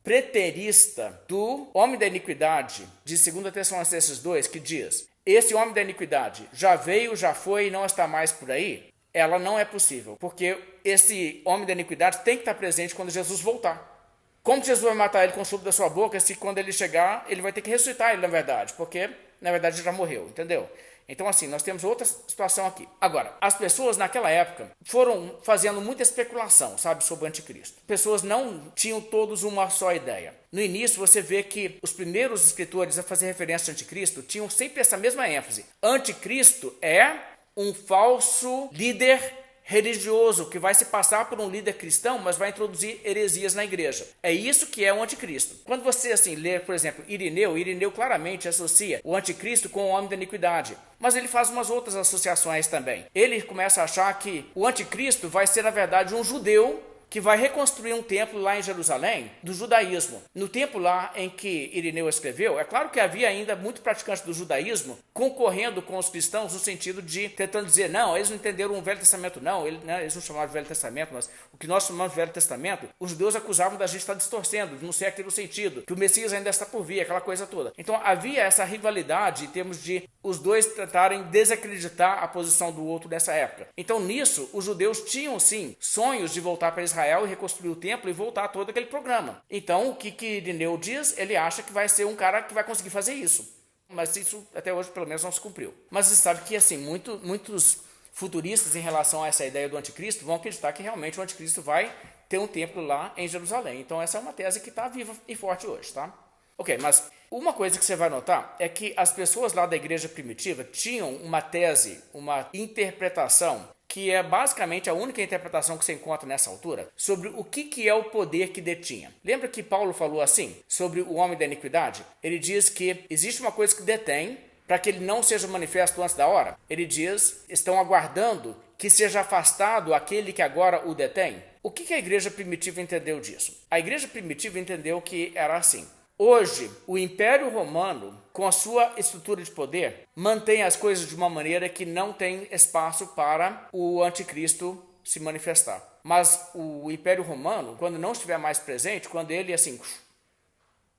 [SPEAKER 1] preterista do homem da iniquidade de 2 Tessalonicenses 2, que diz: esse homem da iniquidade já veio, já foi e não está mais por aí, ela não é possível, porque esse homem da iniquidade tem que estar presente quando Jesus voltar. Como Jesus vai matar ele com o sopro da sua boca, se quando ele chegar, ele vai ter que ressuscitar ele, na verdade, porque, na verdade, ele já morreu, entendeu? Então, assim, nós temos outra situação aqui. Agora, as pessoas naquela época foram fazendo muita especulação, sabe, sobre o anticristo. Pessoas não tinham todos uma só ideia. No início, você vê que os primeiros escritores a fazer referência ao anticristo tinham sempre essa mesma ênfase. Anticristo é um falso líder religioso que vai se passar por um líder cristão, mas vai introduzir heresias na igreja. É isso que é o anticristo. Quando você assim lê, por exemplo, Irineu claramente associa o anticristo com o homem da iniquidade. Mas ele faz umas outras associações também. Ele começa a achar que o anticristo vai ser, na verdade, um judeu que vai reconstruir um templo lá em Jerusalém do judaísmo. No tempo lá em que Irineu escreveu, é claro que havia ainda muito praticante do judaísmo concorrendo com os cristãos no sentido de tentando dizer, não, eles não entenderam o Velho Testamento, não, eles não chamavam de Velho Testamento, mas o que nós chamamos de Velho Testamento, os judeus acusavam da gente estar distorcendo, de não ser aquele sentido, que o Messias ainda está por vir, aquela coisa toda. Então havia essa rivalidade em termos de os dois tentarem desacreditar a posição do outro nessa época. Então nisso, os judeus tinham sim sonhos de voltar para Israel e reconstruir o templo e voltar a todo aquele programa. Então o que Irineu diz? Ele acha que vai ser um cara que vai conseguir fazer isso. Mas isso até hoje pelo menos não se cumpriu. Mas você sabe que assim, muitos futuristas em relação a essa ideia do anticristo vão acreditar que realmente o anticristo vai ter um templo lá em Jerusalém. Então essa é uma tese que está viva e forte hoje, tá? Ok, mas uma coisa que você vai notar é que as pessoas lá da igreja primitiva tinham uma tese, uma interpretação, que é basicamente a única interpretação que você encontra nessa altura, sobre o que é o poder que detinha. Lembra que Paulo falou assim, sobre o homem da iniquidade? Ele diz que existe uma coisa que detém, para que ele não seja manifesto antes da hora. Ele diz, estão aguardando que seja afastado aquele que agora o detém. O que a igreja primitiva entendeu disso? A igreja primitiva entendeu que era assim. Hoje, o Império Romano, com a sua estrutura de poder, mantém as coisas de uma maneira que não tem espaço para o anticristo se manifestar. Mas o Império Romano, quando não estiver mais presente, quando ele assim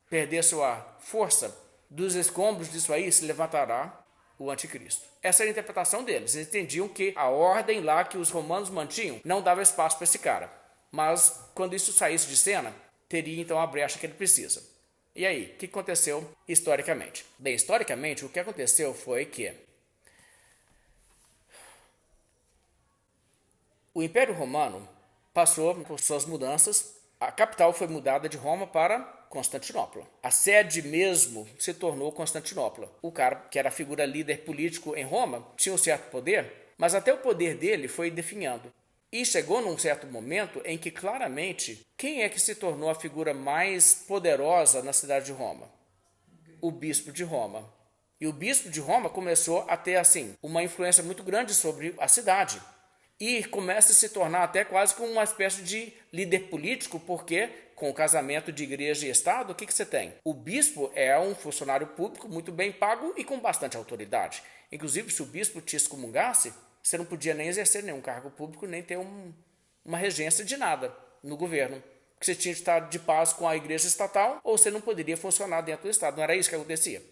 [SPEAKER 1] perder sua força, dos escombros disso aí se levantará o anticristo. Essa era a interpretação deles. Eles entendiam que a ordem lá que os romanos mantinham não dava espaço para esse cara. Mas quando isso saísse de cena, teria então a brecha que ele precisa. E aí, o que aconteceu historicamente? Bem, historicamente, o que aconteceu foi que o Império Romano passou por suas mudanças. A capital foi mudada de Roma para Constantinopla. A sede mesmo se tornou Constantinopla. O cara, que era a figura líder político em Roma, tinha um certo poder, mas até o poder dele foi definhando. E chegou num certo momento em que claramente, quem é que se tornou a figura mais poderosa na cidade de Roma? O bispo de Roma. E o bispo de Roma começou a ter, assim, uma influência muito grande sobre a cidade. E começa a se tornar até quase como uma espécie de líder político, porque com o casamento de igreja e Estado, o que você tem? O bispo é um funcionário público muito bem pago e com bastante autoridade. Inclusive, se o bispo te excomungasse, você não podia nem exercer nenhum cargo público, nem ter uma regência de nada no governo. Você tinha que estar de paz com a igreja estatal ou você não poderia funcionar dentro do Estado. Não era isso que acontecia.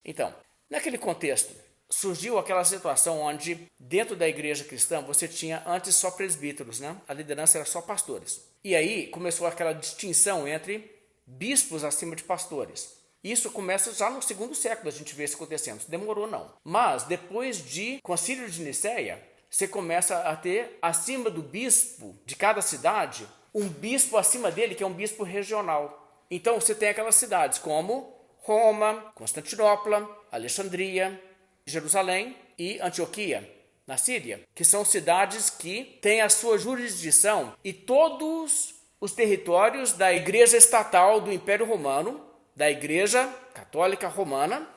[SPEAKER 1] Então, naquele contexto, surgiu aquela situação onde, dentro da igreja cristã, você tinha antes só presbíteros, né? A liderança era só pastores. E aí começou aquela distinção entre bispos acima de pastores. Isso começa já no segundo século, a gente vê isso acontecendo. Demorou não. Mas depois de Concílio de Nicéia, você começa a ter, acima do bispo de cada cidade, um bispo acima dele, que é um bispo regional. Então você tem aquelas cidades como Roma, Constantinopla, Alexandria, Jerusalém e Antioquia, na Síria, que são cidades que têm a sua jurisdição e todos os territórios da igreja estatal do Império Romano, da Igreja Católica Romana,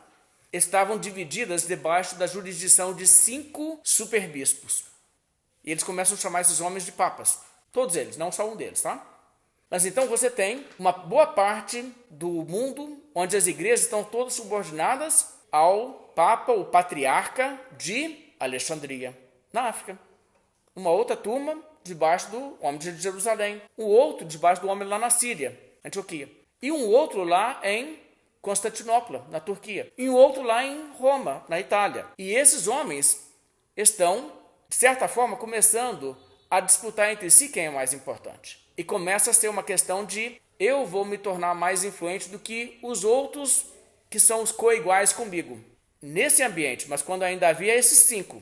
[SPEAKER 1] estavam divididas debaixo da jurisdição de 5 superbispos. E eles começam a chamar esses homens de papas. Todos eles, não só um deles, tá? Mas então você tem uma boa parte do mundo onde as igrejas estão todas subordinadas ao Papa, o Patriarca de Alexandria, na África. Uma outra turma debaixo do homem de Jerusalém. Um outro debaixo do homem lá na Síria, Antioquia. E um outro lá em Constantinopla, na Turquia. E um outro lá em Roma, na Itália. E esses homens estão, de certa forma, começando a disputar entre si quem é mais importante. E começa a ser uma questão de eu vou me tornar mais influente do que os outros que são os coiguais comigo. Nesse ambiente, mas quando ainda havia esses 5,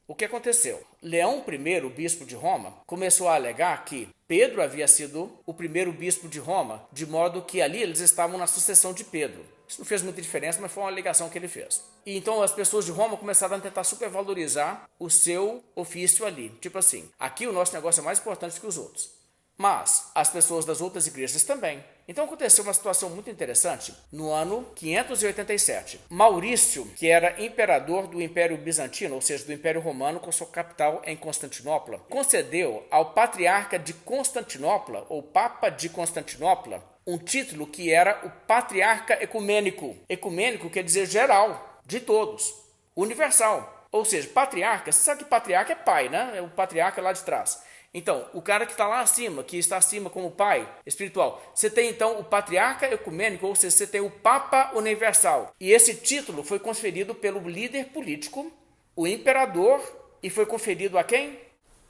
[SPEAKER 1] o que aconteceu? Leão I, o bispo de Roma, começou a alegar que Pedro havia sido o primeiro bispo de Roma, de modo que ali eles estavam na sucessão de Pedro. Isso não fez muita diferença, mas foi uma alegação que ele fez. E então as pessoas de Roma começaram a tentar supervalorizar o seu ofício ali. Tipo assim, aqui o nosso negócio é mais importante que os outros. Mas as pessoas das outras igrejas também. Então aconteceu uma situação muito interessante no ano 587. Maurício, que era imperador do Império Bizantino, ou seja, do Império Romano, com sua capital em Constantinopla, concedeu ao patriarca de Constantinopla, ou Papa de Constantinopla, um título que era o patriarca ecumênico. Ecumênico quer dizer geral, de todos, universal. Ou seja, patriarca, você sabe que patriarca é pai, né? É o patriarca lá de trás. Então, o cara que está lá acima, que está acima como pai espiritual, você tem então o patriarca ecumênico, ou seja, você tem o Papa Universal. E esse título foi conferido pelo líder político, o imperador, e foi conferido a quem?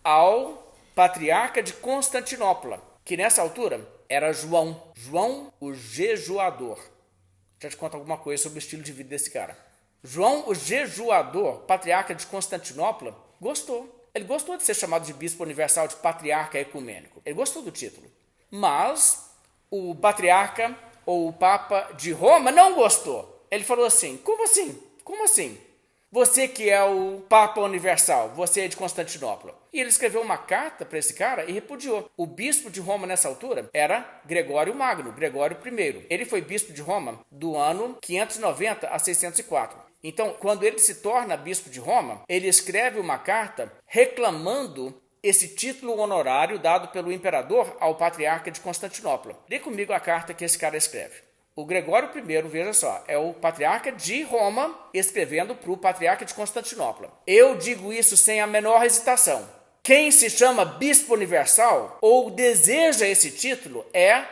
[SPEAKER 1] Ao patriarca de Constantinopla, que nessa altura era João o Jejuador. Já te conto alguma coisa sobre o estilo de vida desse cara. João o Jejuador, patriarca de Constantinopla, gostou. Ele gostou de ser chamado de bispo universal, de patriarca ecumênico. Ele gostou do título. Mas o patriarca ou o papa de Roma não gostou. Ele falou assim, como assim? Como assim? Você que é o Papa Universal, você é de Constantinopla. E ele escreveu uma carta para esse cara e repudiou. O bispo de Roma nessa altura era Gregório Magno, Gregório I. Ele foi bispo de Roma do ano 590 a 604. Então, quando ele se torna bispo de Roma, ele escreve uma carta reclamando esse título honorário dado pelo imperador ao patriarca de Constantinopla. Lê comigo a carta que esse cara escreve. O Gregório I, veja só, é o patriarca de Roma escrevendo para o patriarca de Constantinopla. Eu digo isso sem a menor hesitação. Quem se chama bispo universal ou deseja esse título é,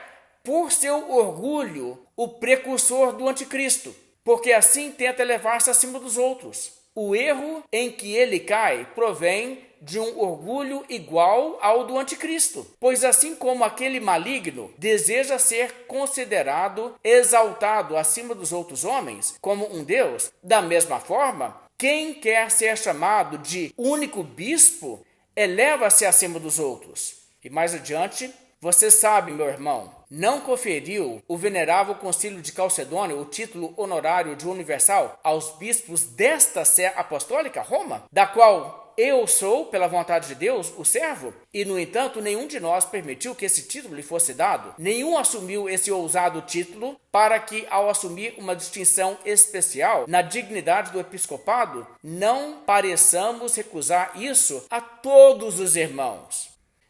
[SPEAKER 1] por seu orgulho, o precursor do anticristo, porque assim tenta elevar-se acima dos outros. O erro em que ele cai provém de um orgulho igual ao do anticristo, pois assim como aquele maligno deseja ser considerado exaltado acima dos outros homens, como um Deus, da mesma forma, quem quer ser chamado de único bispo eleva-se acima dos outros. E mais adiante, você sabe, meu irmão, não conferiu o venerável concílio de Calcedônia o título honorário de universal aos bispos desta sé apostólica, Roma, da qual eu sou, pela vontade de Deus, o servo? E, no entanto, nenhum de nós permitiu que esse título lhe fosse dado. Nenhum assumiu esse ousado título para que, ao assumir uma distinção especial na dignidade do episcopado, não pareçamos recusar isso a todos os irmãos.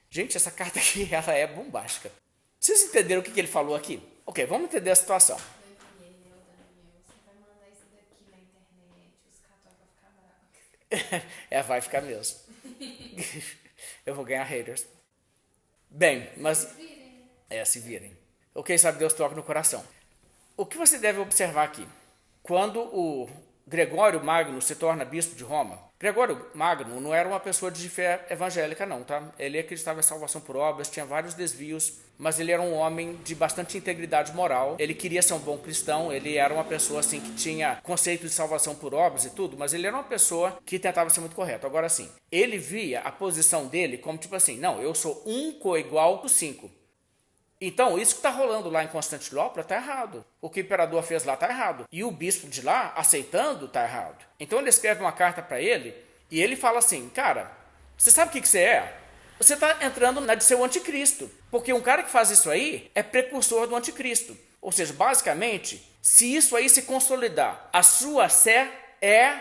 [SPEAKER 1] Gente, essa carta aqui, ela é bombástica. Vocês entenderam o que ele falou aqui? Ok, vamos entender a situação. Vai ficar mesmo. Eu vou ganhar haters. Bem, mas... se virem. Ok, sabe, Deus toca no coração. O que você deve observar aqui? Quando o Gregório Magno se torna bispo de Roma, Gregório Magno não era uma pessoa de fé evangélica não, tá? Ele acreditava em salvação por obras, tinha vários desvios, mas ele era um homem de bastante integridade moral. Ele queria ser um bom cristão, ele era uma pessoa assim que tinha conceito de salvação por obras e tudo, mas ele era uma pessoa que tentava ser muito correto. Agora sim, ele via a posição dele como tipo assim, não, eu sou um coigual com 5. Então, isso que está rolando lá em Constantinopla está errado. O que o imperador fez lá está errado. E o bispo de lá, aceitando, está errado. Então, ele escreve uma carta para ele e ele fala assim, cara, você sabe o que você é? Você está entrando na de ser o anticristo. Porque um cara que faz isso aí é precursor do anticristo. Ou seja, basicamente, se isso aí se consolidar, a sua sé é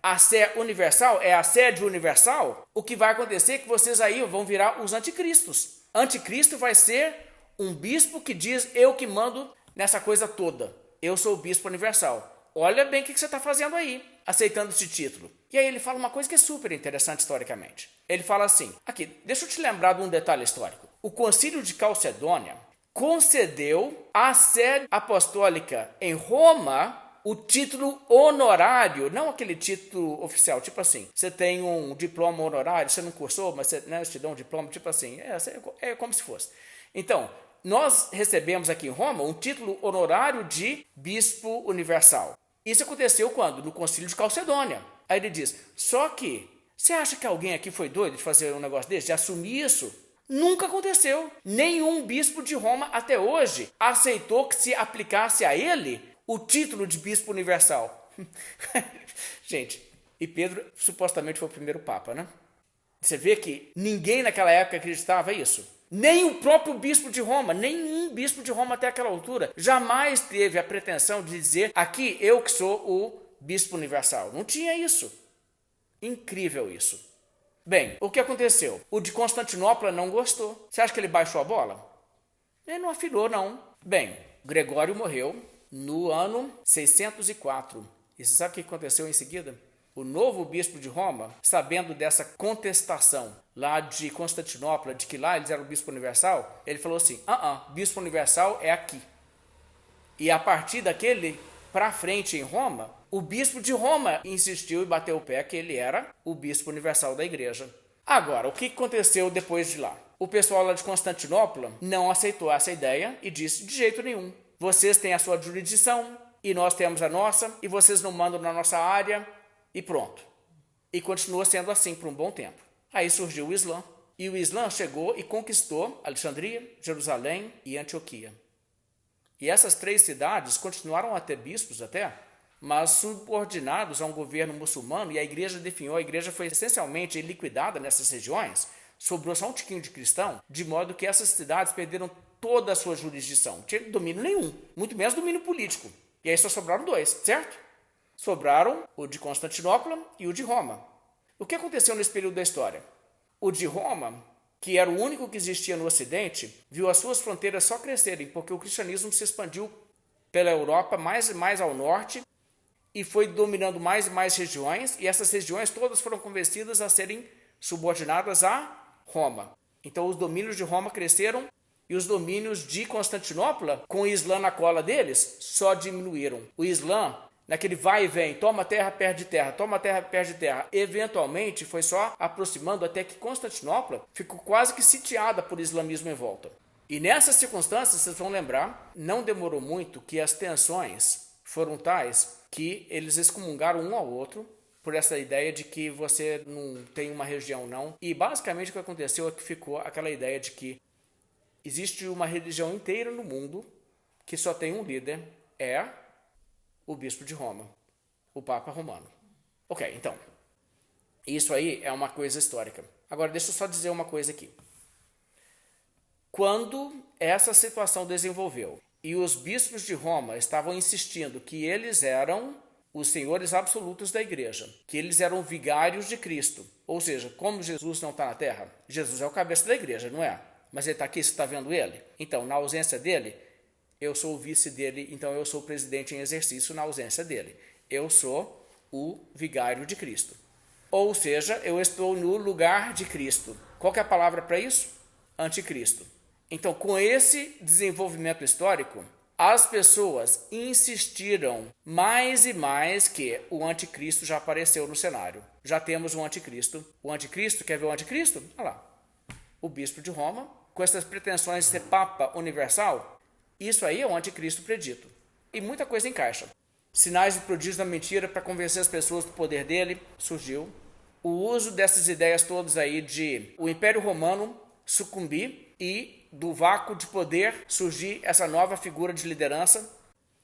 [SPEAKER 1] a sé universal, é a sede universal, o que vai acontecer é que vocês aí vão virar os anticristos. Anticristo vai ser um bispo que diz, eu que mando nessa coisa toda. Eu sou o bispo universal. Olha bem o que você está fazendo aí, aceitando esse título. E aí ele fala uma coisa que é super interessante historicamente. Ele fala assim, aqui, deixa eu te lembrar de um detalhe histórico. O concílio de Calcedônia concedeu à sede apostólica em Roma o título honorário, não aquele título oficial, tipo assim, você tem um diploma honorário, você não cursou, mas você, né, te dá um diploma, tipo assim, é como se fosse. Então, nós recebemos aqui em Roma um título honorário de bispo universal. Isso aconteceu quando? No concílio de Calcedônia. Aí ele diz, só que, você acha que alguém aqui foi doido de fazer um negócio desse, de assumir isso? Nunca aconteceu. Nenhum bispo de Roma até hoje aceitou que se aplicasse a ele o título de bispo universal. Gente, e Pedro supostamente foi o primeiro papa, né? Você vê que ninguém naquela época acreditava isso. Nem o próprio bispo de Roma, nenhum bispo de Roma até aquela altura, jamais teve a pretensão de dizer, aqui eu que sou o bispo universal. Não tinha isso. Incrível isso. Bem, o que aconteceu? O de Constantinopla não gostou. Você acha que ele baixou a bola? Ele não afinou, não. Bem, Gregório morreu no ano 604. E você sabe o que aconteceu em seguida? O novo bispo de Roma, sabendo dessa contestação lá de Constantinopla, de que lá eles eram o bispo universal, ele falou assim, bispo universal é aqui. E a partir daquele para frente em Roma, o bispo de Roma insistiu e bateu o pé que ele era o bispo universal da igreja. Agora, o que aconteceu depois de lá? O pessoal lá de Constantinopla não aceitou essa ideia e disse, de jeito nenhum, vocês têm a sua jurisdição e nós temos a nossa e vocês não mandam na nossa área e pronto. E continua sendo assim por um bom tempo. Aí surgiu o Islã e o Islã chegou e conquistou Alexandria, Jerusalém e Antioquia. E essas 3 cidades continuaram a ter bispos até, mas subordinados a um governo muçulmano, e a igreja definhou, a igreja foi essencialmente liquidada nessas regiões, sobrou só um tiquinho de cristão, de modo que essas cidades perderam toda a sua jurisdição, não tinha domínio nenhum, muito menos domínio político. E aí só sobraram 2, certo? Sobraram o de Constantinopla e o de Roma. O que aconteceu nesse período da história? O de Roma, que era o único que existia no Ocidente, viu as suas fronteiras só crescerem, porque o cristianismo se expandiu pela Europa mais e mais ao norte e foi dominando mais e mais regiões, e essas regiões todas foram convencidas a serem subordinadas a Roma. Então os domínios de Roma cresceram e os domínios de Constantinopla, com o Islã na cola deles, só diminuíram. O Islã, naquele vai e vem, toma terra, perde terra, toma terra, perde terra, eventualmente foi só aproximando até que Constantinopla ficou quase que sitiada por islamismo em volta. E nessas circunstâncias, vocês vão lembrar, não demorou muito que as tensões foram tais que eles excomungaram um ao outro por essa ideia de que você não tem uma região não. E basicamente o que aconteceu é que ficou aquela ideia de que existe uma religião inteira no mundo que só tem um líder, é o bispo de Roma, o Papa Romano. Ok, então, isso aí é uma coisa histórica. Agora, deixa eu só dizer uma coisa aqui. Quando essa situação desenvolveu e os bispos de Roma estavam insistindo que eles eram os senhores absolutos da igreja, que eles eram vigários de Cristo, ou seja, como Jesus não está na terra, Jesus é o cabeça da igreja, não é? Mas ele está aqui, você está vendo ele? Então, na ausência dele, eu sou o vice dele, então eu sou o presidente em exercício na ausência dele. Eu sou o vigário de Cristo. Ou seja, eu estou no lugar de Cristo. Qual que é a palavra para isso? Anticristo. Então, com esse desenvolvimento histórico, as pessoas insistiram mais e mais que o anticristo já apareceu no cenário. Já temos o anticristo. O anticristo, quer ver o anticristo? Olha lá. O bispo de Roma, com essas pretensões de ser Papa universal. Isso aí é o anticristo predito. E muita coisa encaixa. Sinais de prodígio da mentira para convencer as pessoas do poder dele surgiu. O uso dessas ideias todas aí de o Império Romano sucumbir e do vácuo de poder surgir essa nova figura de liderança.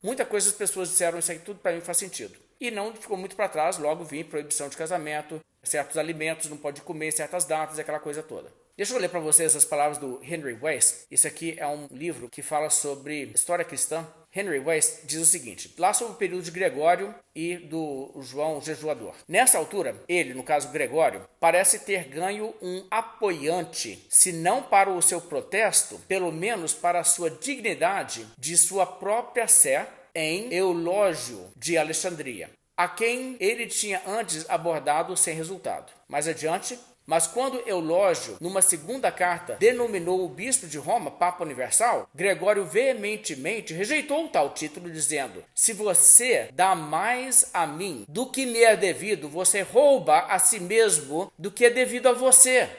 [SPEAKER 1] Muita coisa as pessoas disseram, isso aqui tudo para mim faz sentido. E não ficou muito para trás, logo vim proibição de casamento, certos alimentos, não pode comer certas datas, aquela coisa toda. Deixa eu ler para vocês as palavras do Henry West. Isso aqui é um livro que fala sobre história cristã. Henry West diz o seguinte, lá sobre o período de Gregório e do João Jejuador. Nessa altura, ele, no caso Gregório, parece ter ganho um apoiante, se não para o seu protesto, pelo menos para a sua dignidade de sua própria sé em Eulógio de Alexandria, a quem ele tinha antes abordado sem resultado. Mais adiante, mas quando Eulógio, numa segunda carta, denominou o bispo de Roma Papa Universal, Gregório veementemente rejeitou tal título, dizendo: se você dá mais a mim do que me é devido, você rouba a si mesmo do que é devido a você.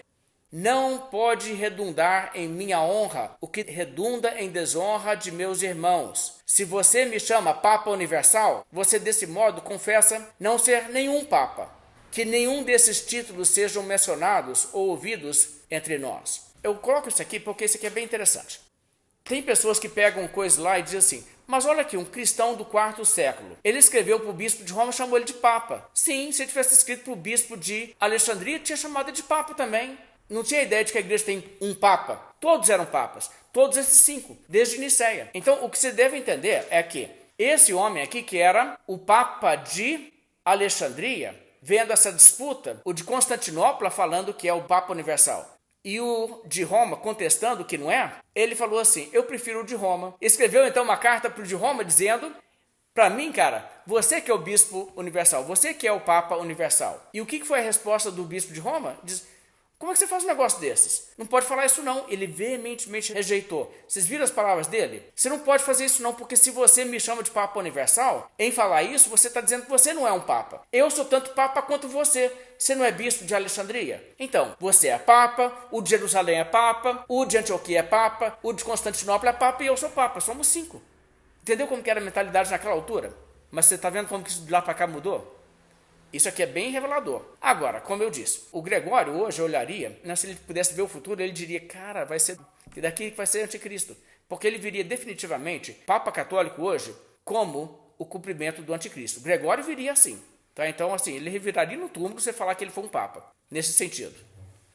[SPEAKER 1] Não pode redundar em minha honra o que redunda em desonra de meus irmãos. Se você me chama Papa Universal, você desse modo confessa não ser nenhum Papa. Que nenhum desses títulos sejam mencionados ou ouvidos entre nós. Eu coloco isso aqui porque isso aqui é bem interessante. Tem pessoas que pegam coisas lá e dizem assim, mas olha aqui, um cristão do 4º século. Ele escreveu para o bispo de Roma e chamou ele de Papa. Sim, se ele tivesse escrito para o bispo de Alexandria, tinha chamado ele de Papa também. Não tinha ideia de que a igreja tem um papa. Todos eram papas. Todos esses 5, desde Nicéia. Então, o que você deve entender é que esse homem aqui, que era o papa de Alexandria, vendo essa disputa, o de Constantinopla falando que é o papa universal, e o de Roma contestando que não é, ele falou assim, eu prefiro o de Roma. Escreveu então uma carta para o de Roma dizendo, para mim, cara, você que é o bispo universal, você que é o papa universal. E o que foi a resposta do bispo de Roma? Diz, como é que você faz um negócio desses? Não pode falar isso não. Ele veementemente rejeitou. Vocês viram as palavras dele? Você não pode fazer isso não, porque se você me chama de Papa Universal, em falar isso, você está dizendo que você não é um Papa. Eu sou tanto Papa quanto você. Você não é bispo de Alexandria? Então, você é Papa, o de Jerusalém é Papa, o de Antioquia é Papa, o de Constantinopla é Papa e eu sou Papa. Somos 5. Entendeu como que era a mentalidade naquela altura? Mas você está vendo como que isso de lá para cá mudou? Isso aqui é bem revelador. Agora, como eu disse, o Gregório hoje olharia, se ele pudesse ver o futuro, ele diria, cara, vai ser daqui que vai ser anticristo. Porque ele viria definitivamente, Papa Católico hoje, como o cumprimento do anticristo. Gregório viria assim. Tá? Então, assim, ele reviraria no túmulo você falar que ele foi um Papa. Nesse sentido.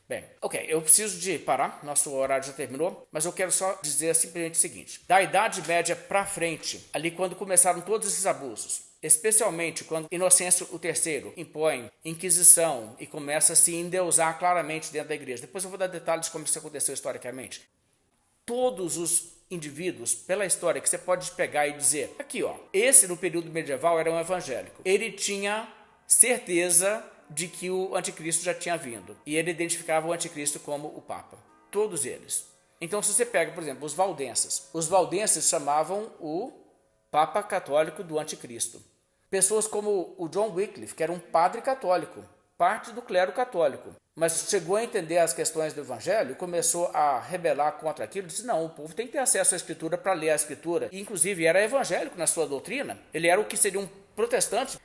[SPEAKER 1] Bem, ok, eu preciso de parar, nosso horário já terminou, mas eu quero só dizer simplesmente o seguinte. Da Idade Média para frente, ali quando começaram todos esses abusos, especialmente quando Inocêncio III impõe Inquisição e começa a se endeusar claramente dentro da igreja. Depois eu vou dar detalhes de como isso aconteceu historicamente. Todos os indivíduos, pela história, que você pode pegar e dizer, aqui ó, esse no período medieval era um evangélico. Ele tinha certeza de que o anticristo já tinha vindo. E ele identificava o anticristo como o Papa. Todos eles. Então se você pega, por exemplo, os valdenses chamavam o Papa católico do anticristo. Pessoas como o John Wycliffe, que era um padre católico, parte do clero católico, mas chegou a entender as questões do evangelho e começou a rebelar contra aquilo, disse, não, o povo tem que ter acesso à escritura para ler a escritura. E, inclusive, era evangélico na sua doutrina, ele era o que seria um protestante.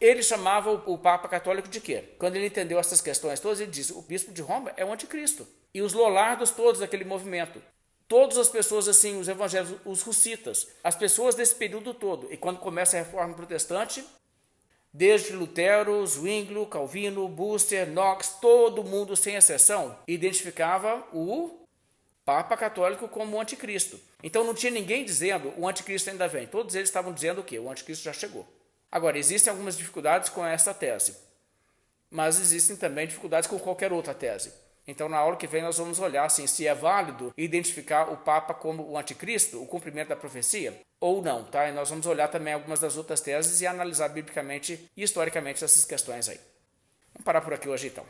[SPEAKER 1] Ele chamava o Papa católico de quê? Quando ele entendeu essas questões todas, ele disse, o bispo de Roma é o anticristo. E os lollardos todos daquele movimento, todas as pessoas assim, os evangélicos, os russitas, as pessoas desse período todo. E quando começa a reforma protestante, desde Lutero, Zwinglio, Calvino, Bucer, Knox, todo mundo sem exceção, identificava o Papa católico como o anticristo. Então não tinha ninguém dizendo o anticristo ainda vem. Todos eles estavam dizendo o quê? O anticristo já chegou. Agora, existem algumas dificuldades com essa tese, mas existem também dificuldades com qualquer outra tese. Então, na aula que vem, nós vamos olhar assim, se é válido identificar o Papa como o anticristo, o cumprimento da profecia, ou não. Tá? E nós vamos olhar também algumas das outras teses e analisar biblicamente e historicamente essas questões aí. Vamos parar por aqui hoje, então.